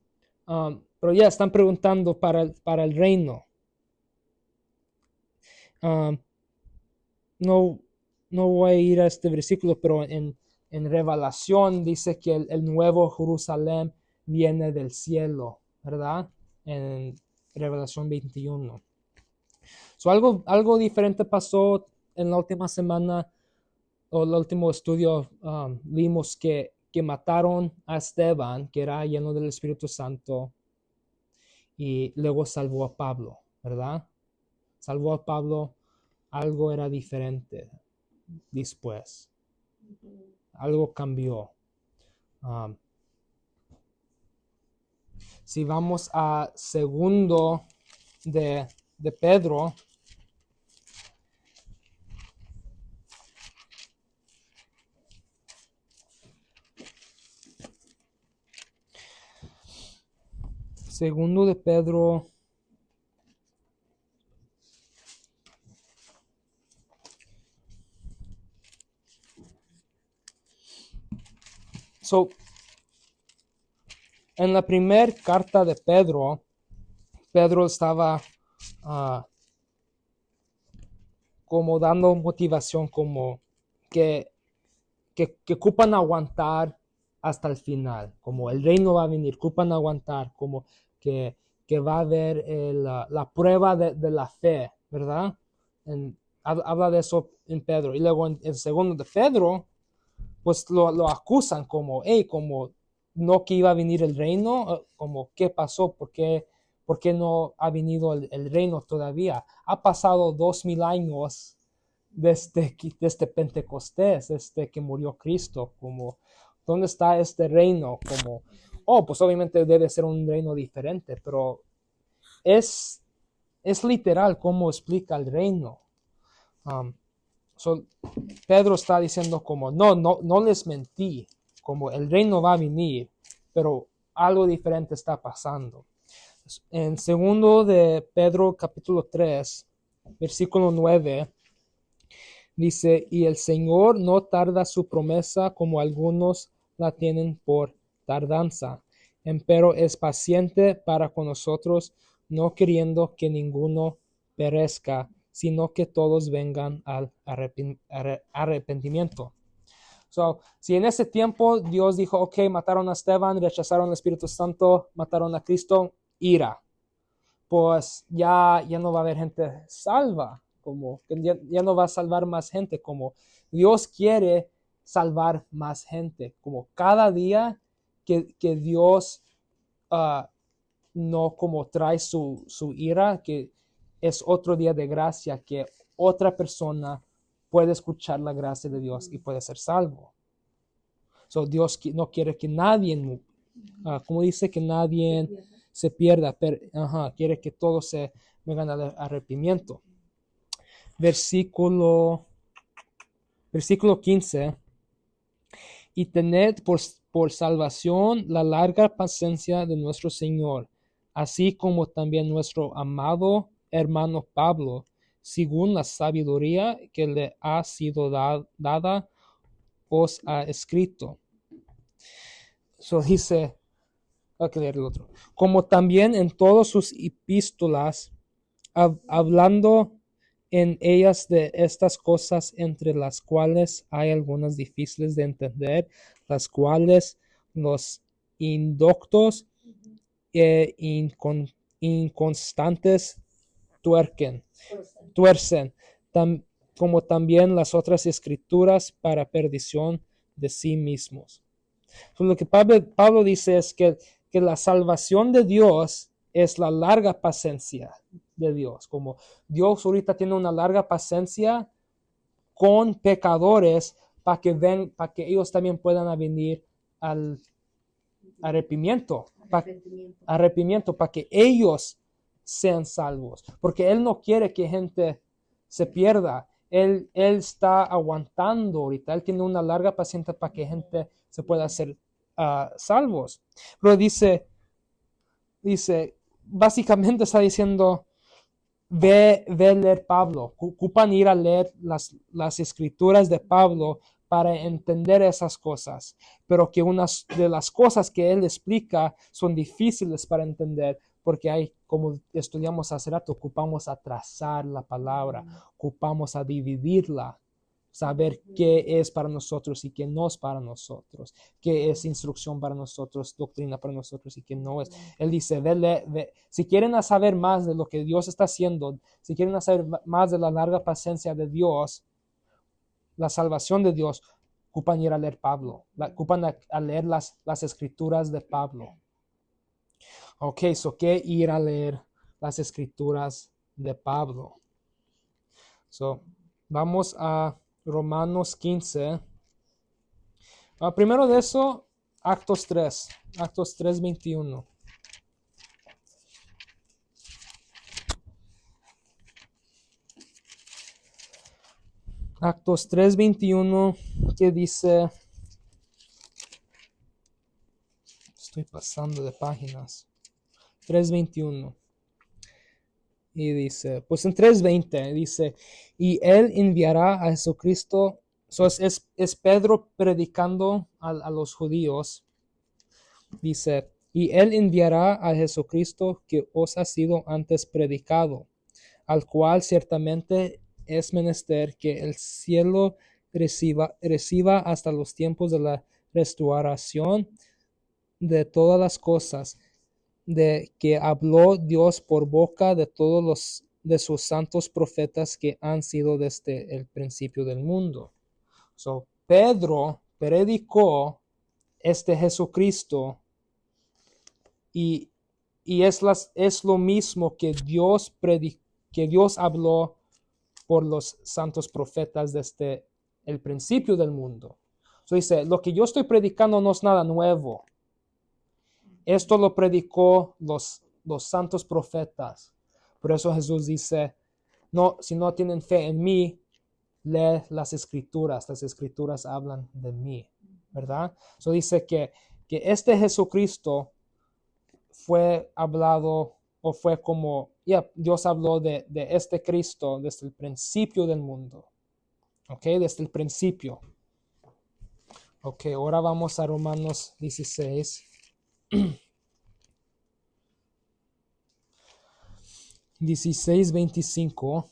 A: Pero ya están preguntando para el reino. No voy a ir a este versículo, pero en Revelación dice que el nuevo Jerusalén viene del cielo, ¿verdad? En Revelación 21. So, algo diferente pasó en la última semana, o el último estudio. Vimos que mataron a Esteban, que era lleno del Espíritu Santo, y luego salvó a Pablo, ¿verdad? Salvó a Pablo, algo era diferente después. Algo cambió. Si vamos a segundo de Pedro, segundo de Pedro, en la primera carta de Pedro estaba como dando motivación, como que ocupan aguantar hasta el final, como el reino va a venir, ocupan aguantar, como que va a haber la prueba de la fe, ¿verdad? Habla de eso en Pedro. Y luego en el segundo de Pedro, pues lo acusan como, hey, como no que iba a venir el reino, como qué pasó, por qué no ha venido el reino todavía. Ha pasado 2000 años desde Pentecostés, desde que murió Cristo, como, ¿dónde está este reino? Como, pues obviamente debe ser un reino diferente, pero es literal cómo explica el reino. Pedro está diciendo como, no les mentí, como el reino va a venir, pero algo diferente está pasando. En segundo de Pedro capítulo 3, versículo 9, dice, y el Señor no tarda su promesa como algunos la tienen por tardanza, empero es paciente para con nosotros, no queriendo que ninguno perezca, sino que todos vengan al arrepentimiento. Si en ese tiempo Dios dijo, ok, mataron a Esteban, rechazaron al Espíritu Santo, mataron a Cristo, ira, pues ya no va a haber gente salva, como que ya no va a salvar más gente, como Dios quiere salvar más gente, como cada día que Dios no como trae su ira, que es otro día de gracia, que otra persona puede escuchar la gracia de Dios y puede ser salvo. Dios no quiere que nadie, como dice, que nadie se pierda, pero quiere que todos se vengan al arrepentimiento. Versículo 15. Y tened por salvación la larga paciencia de nuestro Señor, así como también nuestro amado hermano Pablo, según la sabiduría que le ha sido dada, os ha escrito. Dice, hay que leer el otro. Como también en todas sus epístolas, hablando en ellas de estas cosas, entre las cuales hay algunas difíciles de entender, las cuales los indoctos e inconstantes tuercen, como también las otras escrituras para perdición de sí mismos. Entonces, lo que Pablo dice es que la salvación de Dios es la larga paciencia de Dios. Como Dios ahorita tiene una larga paciencia con pecadores para que ellos también puedan venir al arrepentimiento, para que ellos sean salvos. Porque Él no quiere que gente se pierda. Él está aguantando ahorita. Él tiene una larga paciencia para que gente se pueda hacer salvos. Pero dice, básicamente está diciendo, ve a leer Pablo. Ocupan ir a leer las escrituras de Pablo para entender esas cosas, pero que unas de las cosas que él explica son difíciles para entender, porque hay, como estudiamos hace rato, ocupamos a trazar la palabra, ocupamos a dividirla, saber qué es para nosotros y qué no es para nosotros, qué es instrucción para nosotros, doctrina para nosotros y qué no es. Él dice, si quieren saber más de lo que Dios está haciendo, si quieren saber más de la larga paciencia de Dios, la salvación de Dios, ocupan ir a leer Pablo, ocupan a leer las escrituras de Pablo. Ok, ¿qué ir a leer las escrituras de Pablo? Vamos a Romanos 15. Primero de eso, Actos 3, 21. Actos 3, 21, que dice, estoy pasando de páginas, 3:21. Y dice, pues en 3:20 dice, y Él enviará a Jesucristo. Es Pedro predicando a los judíos. Dice, y Él enviará a Jesucristo que os ha sido antes predicado, al cual ciertamente es menester que el cielo reciba hasta los tiempos de la restauración de todas las cosas, de que habló Dios por boca de todos de sus santos profetas que han sido desde el principio del mundo. Pedro predicó Jesucristo y es lo mismo que Dios habló por los santos profetas desde el principio del mundo. Dice, lo que yo estoy predicando no es nada nuevo. Esto lo predicó los santos profetas. Por eso Jesús dice, no, si no tienen fe en mí, lee las escrituras. Las escrituras hablan de mí, ¿verdad? Dice que Jesucristo fue hablado, o fue como, Dios habló de este Cristo desde el principio del mundo. ¿Ok? Desde el principio. Ok, ahora vamos a Romanos 16. 16:25.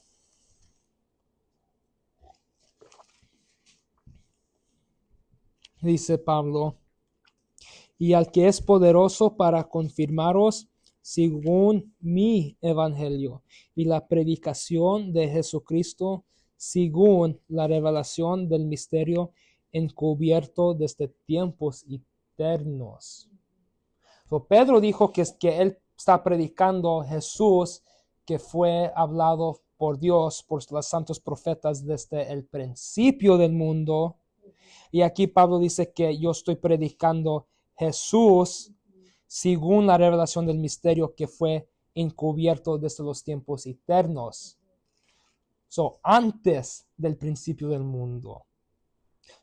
A: Dice Pablo, y al que es poderoso para confirmaros según mi evangelio y la predicación de Jesucristo según la revelación del misterio encubierto desde tiempos eternos. Pedro dijo que él está predicando Jesús que fue hablado por Dios, por los santos profetas desde el principio del mundo. Y aquí Pablo dice que yo estoy predicando Jesús según la revelación del misterio que fue encubierto desde los tiempos eternos. Antes del principio del mundo.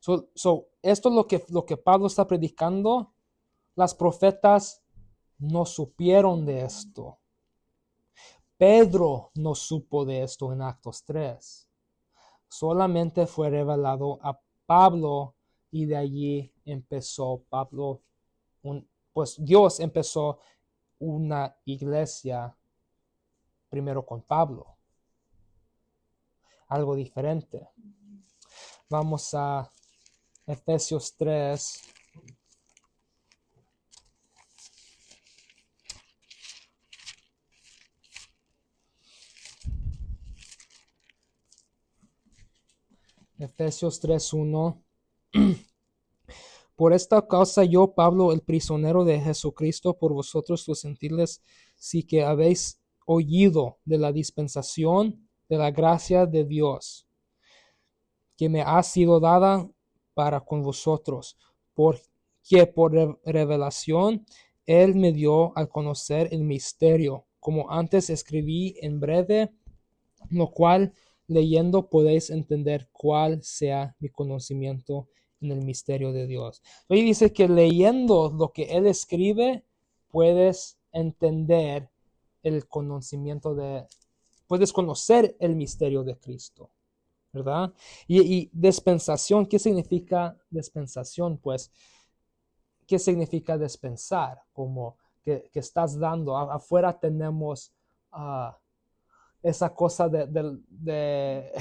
A: Esto es lo que Pablo está predicando. Las profetas no supieron de esto. Pedro no supo de esto en Actos 3. Solamente fue revelado a Pablo y de allí empezó Pablo, pues Dios empezó una iglesia primero con Pablo. algo diferente. Vamos a Efesios 3. Efesios 3:1. Por esta causa yo, Pablo, el prisionero de Jesucristo, por vosotros los gentiles, sí que habéis oído de la dispensación de la gracia de Dios, que me ha sido dada para con vosotros, porque por revelación Él me dio a conocer el misterio, como antes escribí en breve, lo cual leyendo podéis entender cuál sea mi conocimiento en el misterio de Dios. Hoy dice que leyendo lo que Él escribe, puedes entender el conocimiento puedes conocer el misterio de Cristo, ¿verdad? Y dispensación, ¿qué significa dispensación? Pues, ¿qué significa dispensar? Como que estás dando. Afuera tenemos esa cosa de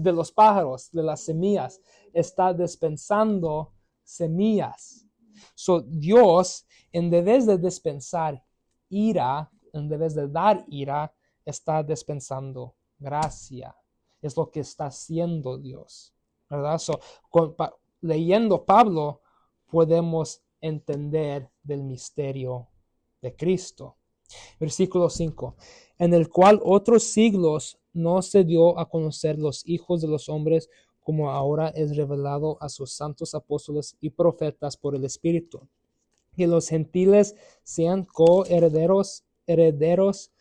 A: los pájaros, de las semillas. Está dispensando semillas. So, Dios, en vez de dispensar ira, en vez de dar ira, está dispensando gracia. Es lo que está haciendo Dios, ¿verdad? So, leyendo Pablo, podemos entender del misterio de Cristo. Versículo 5. En el cual otros siglos no se dio a conocer los hijos de los hombres, como ahora es revelado a sus santos apóstoles y profetas por el Espíritu. Que los gentiles sean coherederos, herederos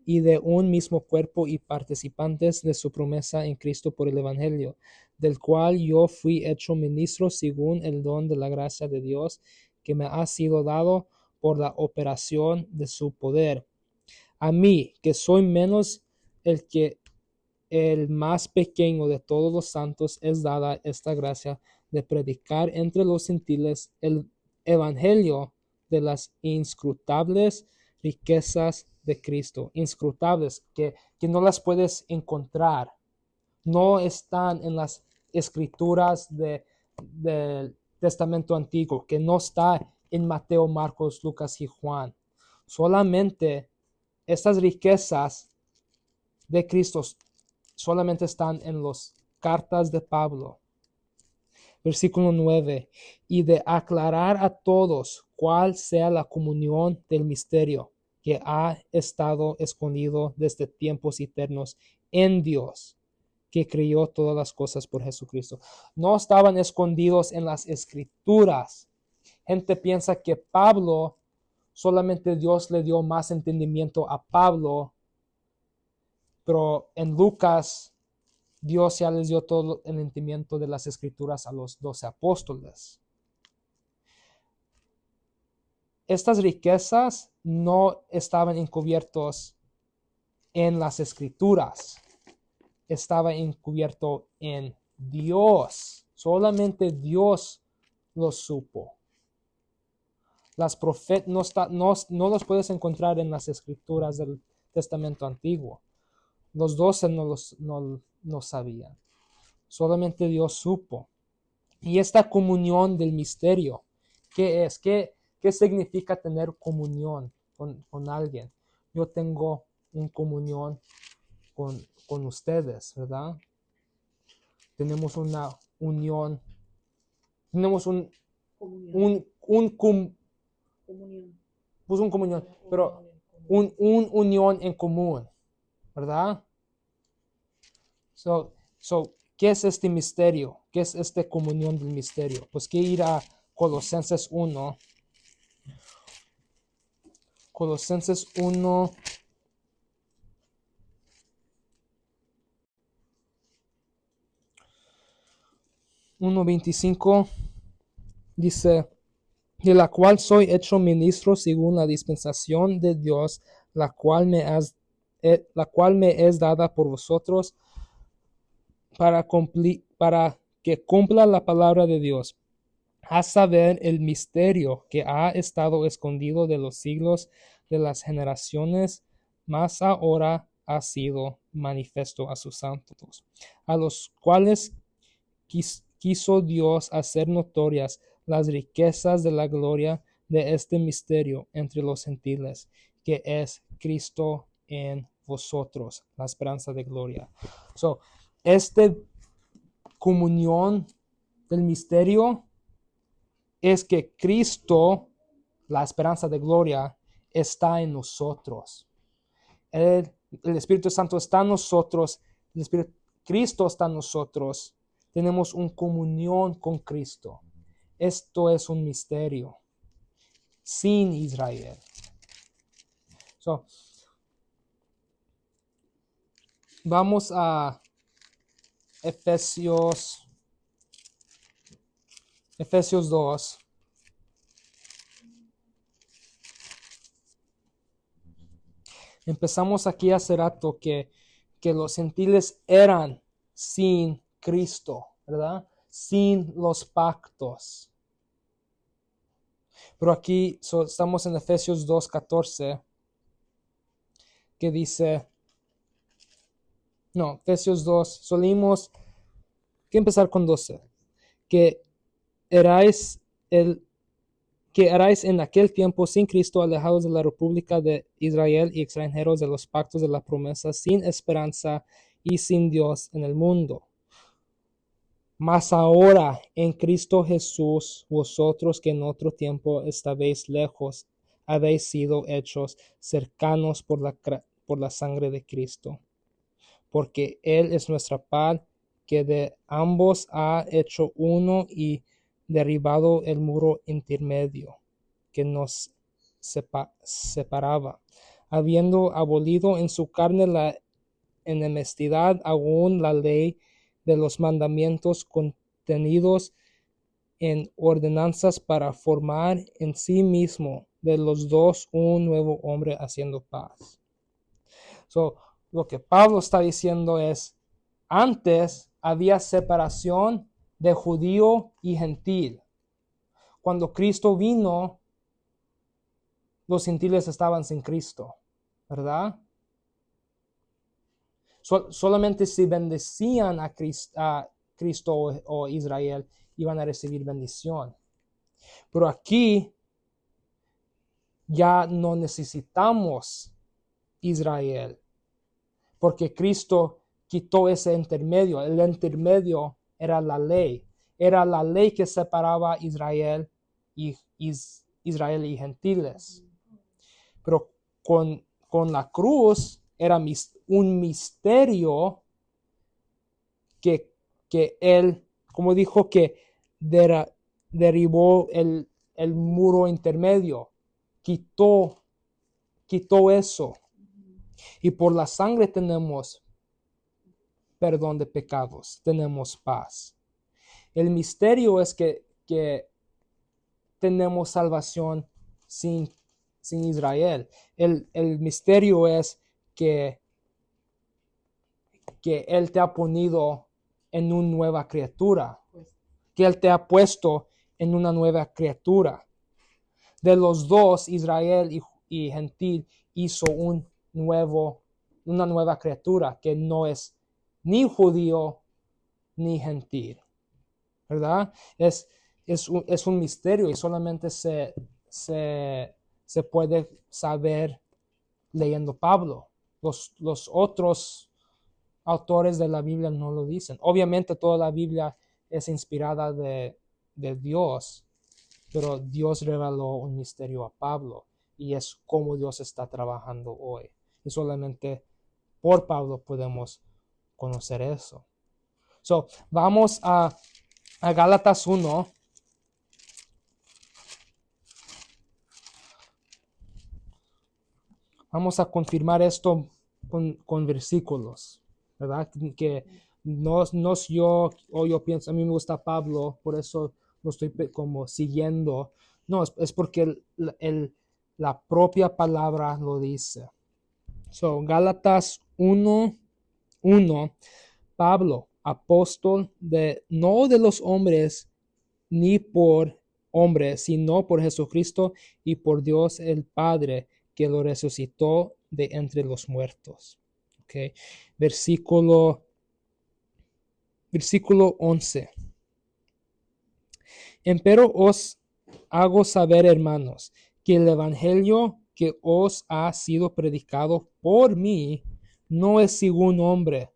A: y de un mismo cuerpo y participantes de su promesa en Cristo por el Evangelio, del cual yo fui hecho ministro según el don de la gracia de Dios que me ha sido dado por la operación de su poder. A mí, que soy menos el más pequeño de todos los santos, es dada esta gracia de predicar entre los gentiles el evangelio de las inscrutables riquezas de Cristo. Inscrutables, que no las puedes encontrar. No están en las escrituras del Testamento Antiguo, que no está en Mateo, Marcos, Lucas y Juan. Solamente estas riquezas de Cristo solamente están en las cartas de Pablo. Versículo 9. Y de aclarar a todos cuál sea la comunión del misterio que ha estado escondido desde tiempos eternos en Dios, que creó todas las cosas por Jesucristo. No estaban escondidos en las escrituras. Gente piensa que Pablo, solamente Dios le dio más entendimiento a Pablo, pero en Lucas, Dios ya les dio todo el entendimiento de las escrituras a los 12 apóstoles. Estas riquezas no estaban encubiertos en las escrituras. Estaba encubierto en Dios. Solamente Dios lo supo. Las profetas no los puedes encontrar en las escrituras del Testamento Antiguo. Los 12 no sabían. Solamente Dios supo. Y esta comunión del misterio, ¿qué es? ¿Qué significa tener comunión con alguien? Yo tengo una comunión con ustedes, ¿verdad? Tenemos una unión. Tenemos comunión, pero un unión en común, ¿verdad? So, ¿qué es este misterio? ¿Qué es esta comunión del misterio? Pues que ir a Colosenses 1. Colosenses 1. Dice, de la cual soy hecho ministro según la dispensación de Dios, la cual me es dada por vosotros para que cumpla la palabra de Dios, a saber el misterio que ha estado escondido de los siglos de las generaciones, mas ahora ha sido manifiesto a sus santos, a los cuales quiso Dios hacer notorias las riquezas de la gloria de este misterio entre los gentiles, que es Cristo en vosotros, la esperanza de gloria. So, esta comunión del misterio es que Cristo, la esperanza de gloria, está en nosotros. El Espíritu Santo está en nosotros, Cristo está en nosotros. Tenemos una comunión con Cristo. Esto es un misterio sin Israel. So, vamos a Efesios 2. Empezamos aquí hace rato que los gentiles eran sin Cristo, ¿verdad? Sin los pactos. Pero aquí estamos en Efesios 2:14, que dice, Efesios 2, solimos que empezar con 12, que erais en aquel tiempo sin Cristo, alejados de la República de Israel y extranjeros de los pactos de la promesa, sin esperanza y sin Dios en el mundo. Mas ahora en Cristo Jesús, vosotros que en otro tiempo estabais lejos, habéis sido hechos cercanos por la sangre de Cristo. Porque Él es nuestra paz, que de ambos ha hecho uno y derribado el muro intermedio que nos separaba, habiendo abolido en su carne la enemistad, aún la ley de los mandamientos contenidos en ordenanzas, para formar en sí mismo de los dos un nuevo hombre, haciendo paz. So, lo que Pablo está diciendo es, antes había separación de judío y gentil. Cuando Cristo vino, los gentiles estaban sin Cristo, ¿verdad? Solamente si bendecían a Cristo o Israel, iban a recibir bendición. Pero aquí ya no necesitamos Israel, porque Cristo quitó ese intermedio. El intermedio era la ley. Era la ley que separaba a Israel y gentiles. Pero con la cruz era un misterio que Él, como dijo, que derribó el muro intermedio. Quitó eso. Y por la sangre tenemos perdón de pecados, tenemos paz. El misterio es que tenemos salvación sin Israel. El misterio es que Él te ha ponido en una nueva criatura, que Él te ha puesto en una nueva criatura. De los dos, Israel y gentil, hizo una nueva criatura que no es ni judío ni gentil, ¿verdad? Es un misterio y solamente se puede saber leyendo Pablo. Los otros autores de la Biblia no lo dicen. Obviamente toda la Biblia es inspirada de Dios, pero Dios reveló un misterio a Pablo y es como Dios está trabajando hoy. Y solamente por Pablo podemos conocer eso. So, vamos a Gálatas 1. Vamos a confirmar esto con versículos, ¿verdad? Que no es yo pienso, a mí me gusta Pablo, por eso lo estoy como siguiendo. No, es porque la propia palabra lo dice. So, Gálatas 1:1, Pablo, apóstol no de los hombres, ni por hombres, sino por Jesucristo y por Dios el Padre, que lo resucitó de entre los muertos. Okay. Versículo 11. Empero os hago saber, hermanos, que el evangelio que os ha sido predicado por mí no es según hombre,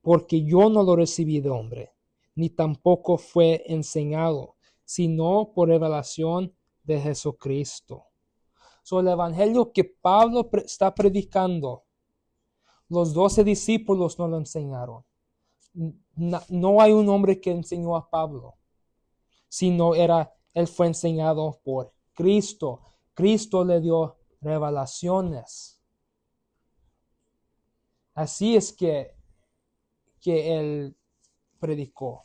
A: porque yo no lo recibí de hombre, ni tampoco fue enseñado, sino por revelación de Jesucristo. So, el evangelio que Pablo está predicando, los 12 discípulos no lo enseñaron. No hay un hombre que enseñó a Pablo, sino él fue enseñado por Cristo. Cristo le dio revelaciones. Así es que él predicó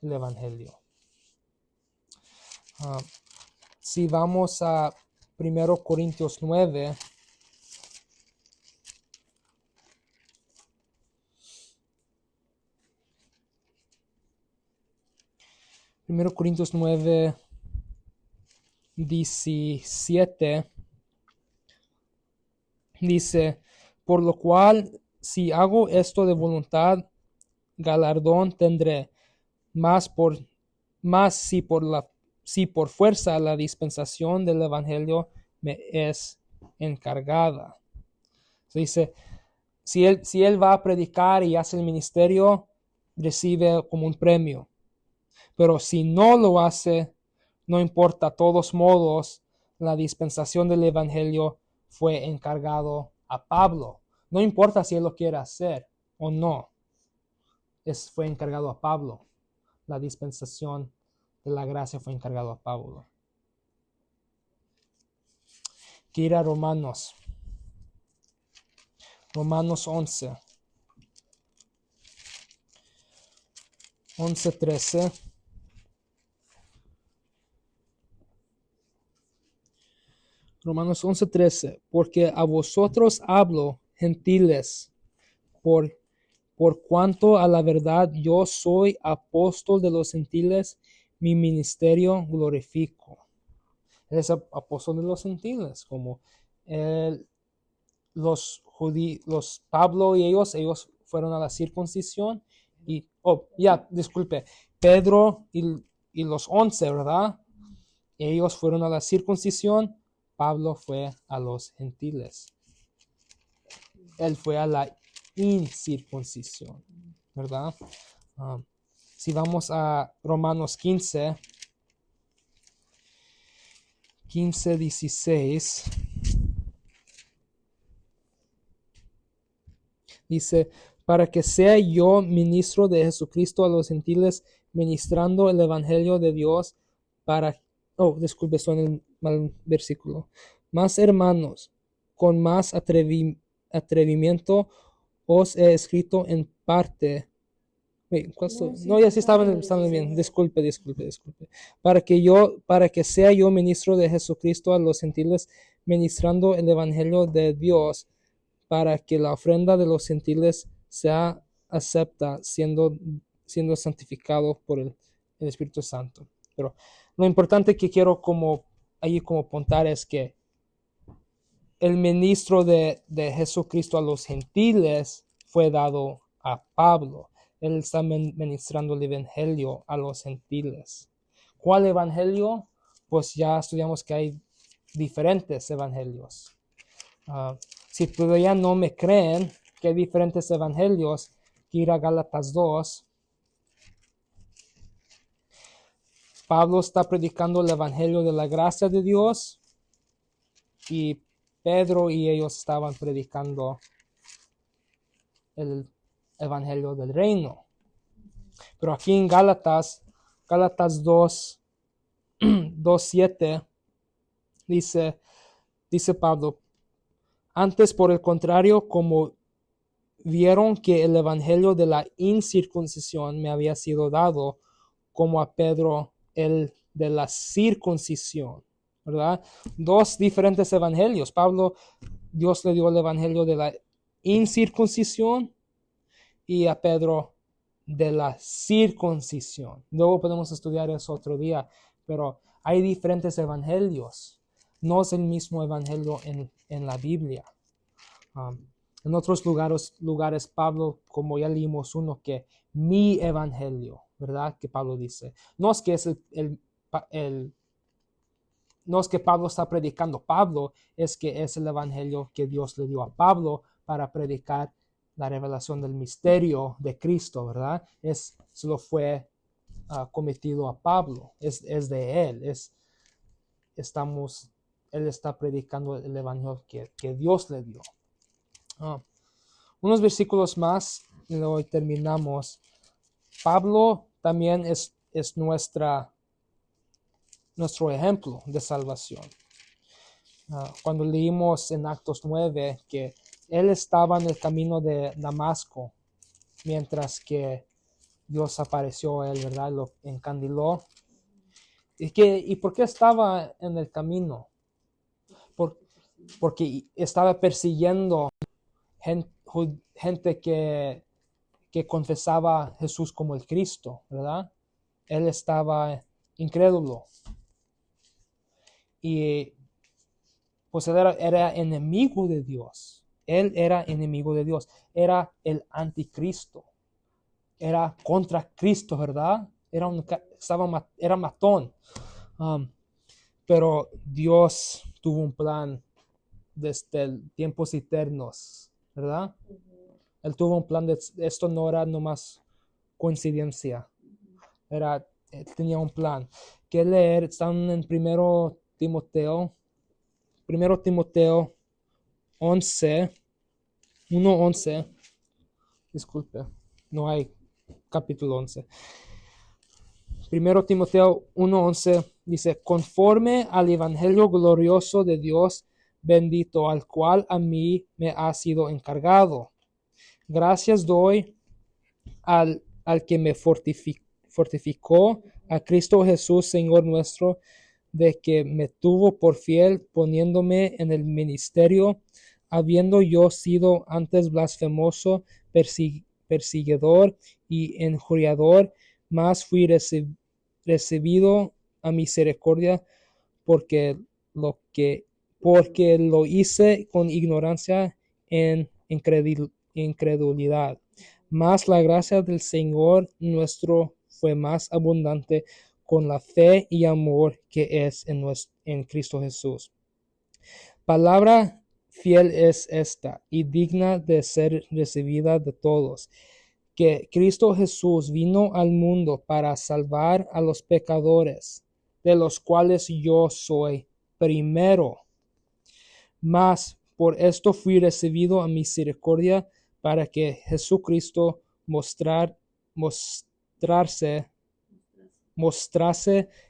A: el evangelio. Si vamos a 1 Corintios 9, Primero Corintios 9, 17, dice, por lo cual, si hago esto de voluntad, galardón tendré, más si por fuerza la dispensación del evangelio me es encargada. So dice, si él va a predicar y hace el ministerio, recibe como un premio. Pero si no lo hace, no importa, de todos modos, la dispensación del evangelio fue encargado a Pablo. No importa si él lo quiere hacer o no, fue encargado a Pablo. La dispensación de la gracia fue encargado a Pablo. Que ir a Romanos 11. 11:13. Romanos 11:13. Porque a vosotros hablo, gentiles, por cuanto a la verdad yo soy apóstol de los gentiles, mi ministerio glorifico. Él es apóstol de los gentiles, como los Pablo y ellos fueron a la circuncisión y, disculpe, Pedro y los 11, ¿verdad? Ellos fueron a la circuncisión, Pablo fue a los gentiles. Él fue a la incircuncisión, ¿verdad? Si vamos a Romanos 15:16, dice, para que sea yo ministro de Jesucristo a los gentiles, ministrando el evangelio de Dios disculpe, estoy en el mal versículo. Más hermanos, con más atrevimiento os he escrito en parte. No, ya sí estaban bien. Disculpe. Para que sea yo ministro de Jesucristo a los gentiles, ministrando el evangelio de Dios, para que la ofrenda de los gentiles sea acepta, siendo santificado por el Espíritu Santo. Pero lo importante que quiero como apuntar es que el ministro de Jesucristo a los gentiles fue dado a Pablo. Él está ministrando el evangelio a los gentiles. ¿Cuál evangelio? Pues ya estudiamos que hay diferentes evangelios. Si todavía no me creen que hay diferentes evangelios, ir a Gálatas 2. Pablo está predicando el evangelio de la gracia de Dios y Pedro y ellos estaban predicando el evangelio del reino. Pero aquí en Gálatas 2:7 dice Pablo, antes por el contrario, como vieron que el evangelio de la incircuncisión me había sido dado, como a Pedro el de la circuncisión, ¿verdad? Dos diferentes evangelios. Pablo, Dios le dio el evangelio de la incircuncisión y a Pedro de la circuncisión. Luego podemos estudiar eso otro día, pero hay diferentes evangelios. No es el mismo evangelio en la Biblia. En otros lugares Pablo, como ya leímos uno, que mi evangelio, ¿verdad? Que Pablo dice. No es que es no es que Pablo está predicando Pablo, es que es el evangelio que Dios le dio a Pablo para predicar la revelación del misterio de Cristo, ¿verdad? Se lo fue cometido a Pablo, es de él, él está predicando el evangelio que Dios le dio. Unos versículos más y luego terminamos. Pablo también es nuestro ejemplo de salvación. Cuando leímos en Actos 9 que él estaba en el camino de Damasco mientras que Dios apareció a él, ¿verdad? Lo encandiló. ¿Y por qué estaba en el camino? Porque estaba persiguiendo gente que confesaba a Jesús como el Cristo, ¿verdad? Él estaba incrédulo. Y pues él era enemigo de Dios. Él era enemigo de Dios. Era el anticristo. Era contra Cristo, ¿verdad? Era matón. Pero Dios tuvo un plan desde tiempos eternos, ¿verdad? Él tuvo un plan. Esto no era nomás coincidencia. Él tenía un plan. Que leer, están en 1 Timoteo 11, 1:11. Disculpe, no hay capítulo 11. 1 Timoteo 1:11 dice, conforme al evangelio glorioso de Dios bendito, al cual a mí me ha sido encargado. Gracias doy al que me fortificó, a Cristo Jesús, Señor nuestro, de que me tuvo por fiel poniéndome en el ministerio, habiendo yo sido antes blasfemoso, perseguidor y injuriador, mas fui recibido a misericordia porque lo hice con ignorancia en incredulidad. Mas la gracia del Señor nuestro fue más abundante con la fe y amor que es en Cristo Jesús. Palabra fiel es esta y digna de ser recibida de todos, que Cristo Jesús vino al mundo para salvar a los pecadores, de los cuales yo soy primero. Mas por esto fui recibido a misericordia para que Jesucristo mostrase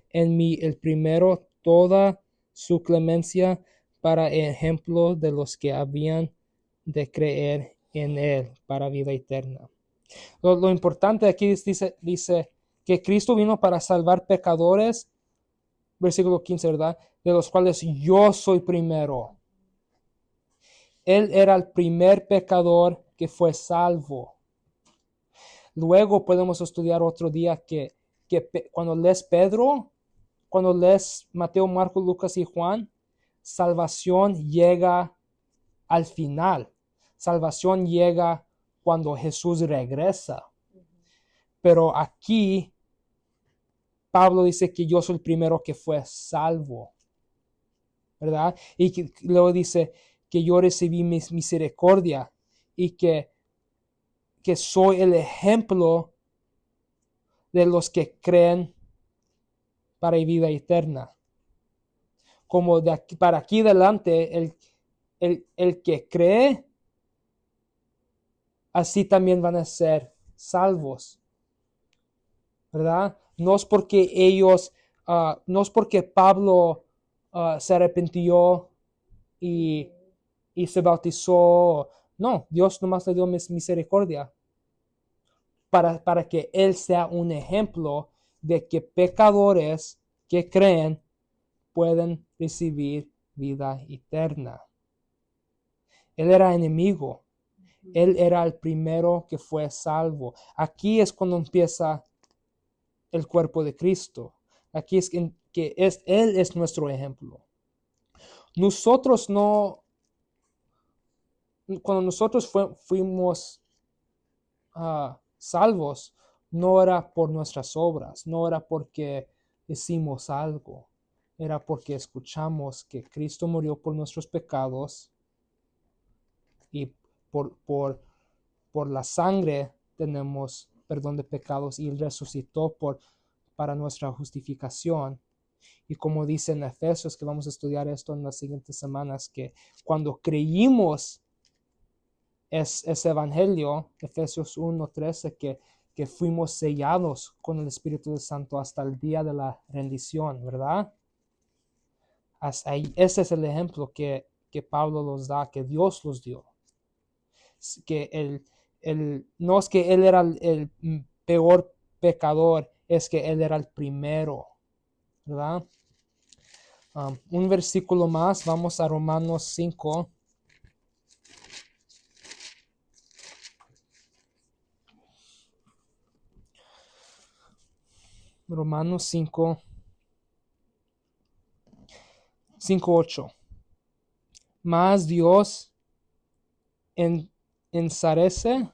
A: en mí el primero toda su clemencia para ejemplo de los que habían de creer en él para vida eterna. Lo importante aquí dice que Cristo vino para salvar pecadores, versículo 15, ¿verdad? De los cuales yo soy primero. Él era el primer pecador que fue salvo. Luego podemos estudiar otro día que cuando lees Pedro, cuando lees Mateo, Marcos, Lucas y Juan, salvación llega al final. Salvación llega cuando Jesús regresa. Pero aquí Pablo dice que yo soy el primero que fue salvo, ¿verdad? Y luego dice que yo recibí misericordia y que soy el ejemplo de los que creen para vida eterna. Como para aquí adelante, el que cree, así también van a ser salvos, ¿verdad? No es porque no es porque Pablo se arrepintió y se bautizó. No, Dios nomás le dio misericordia para que Él sea un ejemplo de que pecadores que creen pueden recibir vida eterna. Él era enemigo. Él era el primero que fue salvo. Aquí es cuando empieza el cuerpo de Cristo. Aquí es que Él es nuestro ejemplo. Nosotros no cuando nosotros fuimos salvos, no era por nuestras obras, no era porque hicimos algo, era porque escuchamos que Cristo murió por nuestros pecados y por la sangre tenemos perdón de pecados y Él resucitó para nuestra justificación. Y como dice en Efesios, que vamos a estudiar esto en las siguientes semanas, que cuando creímos ese evangelio, Efesios 1:13, que fuimos sellados con el Espíritu Santo hasta el día de la rendición, ¿verdad? Hasta ahí, ese es el ejemplo que Pablo los da, que Dios los dio. Que no es que él era el peor pecador, es que él era el primero, ¿verdad? Un versículo más, vamos a Romanos 5. Romanos 5:8. Mas Dios encarece,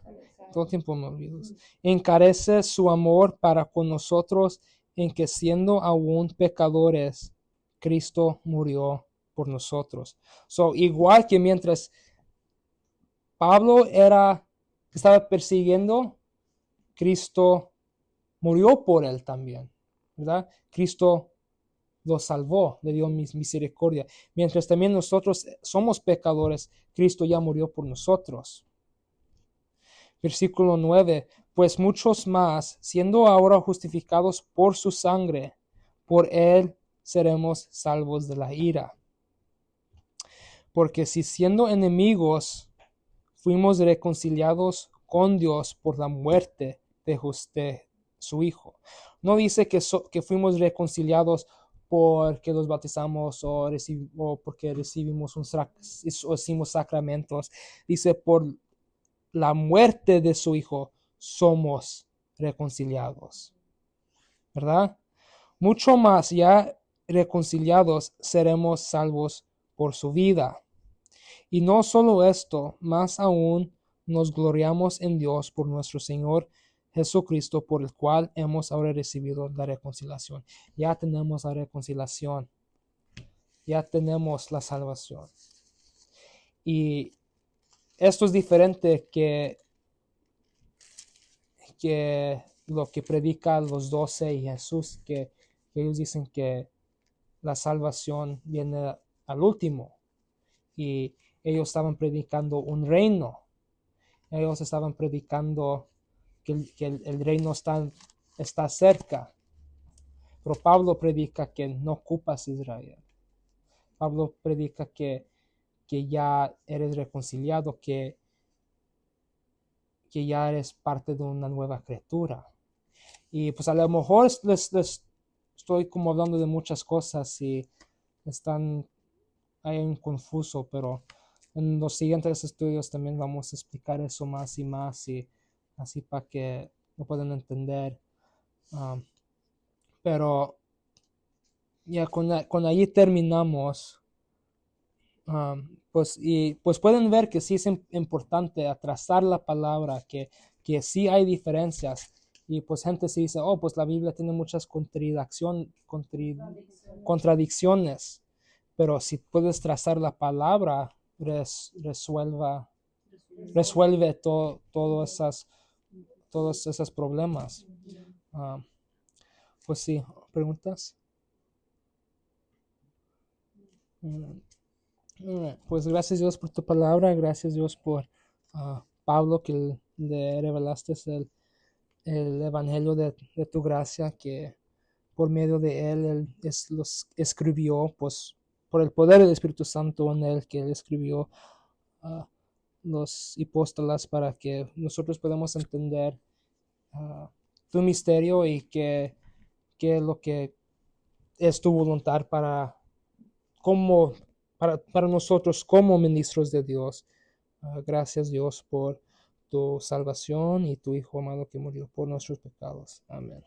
A: todo el tiempo me olvido, encarece su amor para con nosotros en que siendo aún pecadores, Cristo murió por nosotros. So, igual que mientras Pablo estaba persiguiendo, Cristo murió por él también, ¿verdad? Cristo lo salvó, le dio misericordia. Mientras también nosotros somos pecadores, Cristo ya murió por nosotros. Versículo 9. Pues muchos más, siendo ahora justificados por su sangre, por él seremos salvos de la ira. Porque si siendo enemigos fuimos reconciliados con Dios por la muerte de su Hijo. No dice que fuimos reconciliados porque los bautizamos o porque recibimos o hicimos sacramentos. Dice por la muerte de su Hijo somos reconciliados, ¿verdad? Mucho más ya reconciliados seremos salvos por su vida. Y no solo esto, más aún nos gloriamos en Dios por nuestro Señor Jesucristo, por el cual hemos ahora recibido la reconciliación. Ya tenemos la reconciliación. Ya tenemos la salvación. Y esto es diferente que lo que predican los 12 y Jesús, que ellos dicen que la salvación viene al último. Y ellos estaban predicando un reino. Ellos estaban predicando que el reino está cerca. Pero Pablo predica que no ocupas Israel. Pablo predica que ya eres reconciliado, que ya eres parte de una nueva criatura. Y pues a lo mejor les estoy como hablando de muchas cosas y hay un confuso, pero en los siguientes estudios también vamos a explicar eso más y más, y así para que lo puedan entender. Pero ya con allí terminamos. Pues pueden ver que sí es importante atrasar la palabra, que sí hay diferencias. Y pues gente se dice, oh, pues la Biblia tiene muchas contradicciones. Pero si puedes trazar la palabra, resuelve todos esos problemas. Pues sí, ¿preguntas? Pues gracias Dios por tu palabra, gracias Dios por Pablo, que le revelaste el evangelio de tu gracia, que por medio de él los escribió, pues por el poder del Espíritu Santo en él, que él escribió los epístolas para que nosotros podamos entender tu misterio y que lo que es tu voluntad para nosotros como ministros de Dios. Gracias Dios por tu salvación y tu Hijo amado que murió por nuestros pecados. Amén.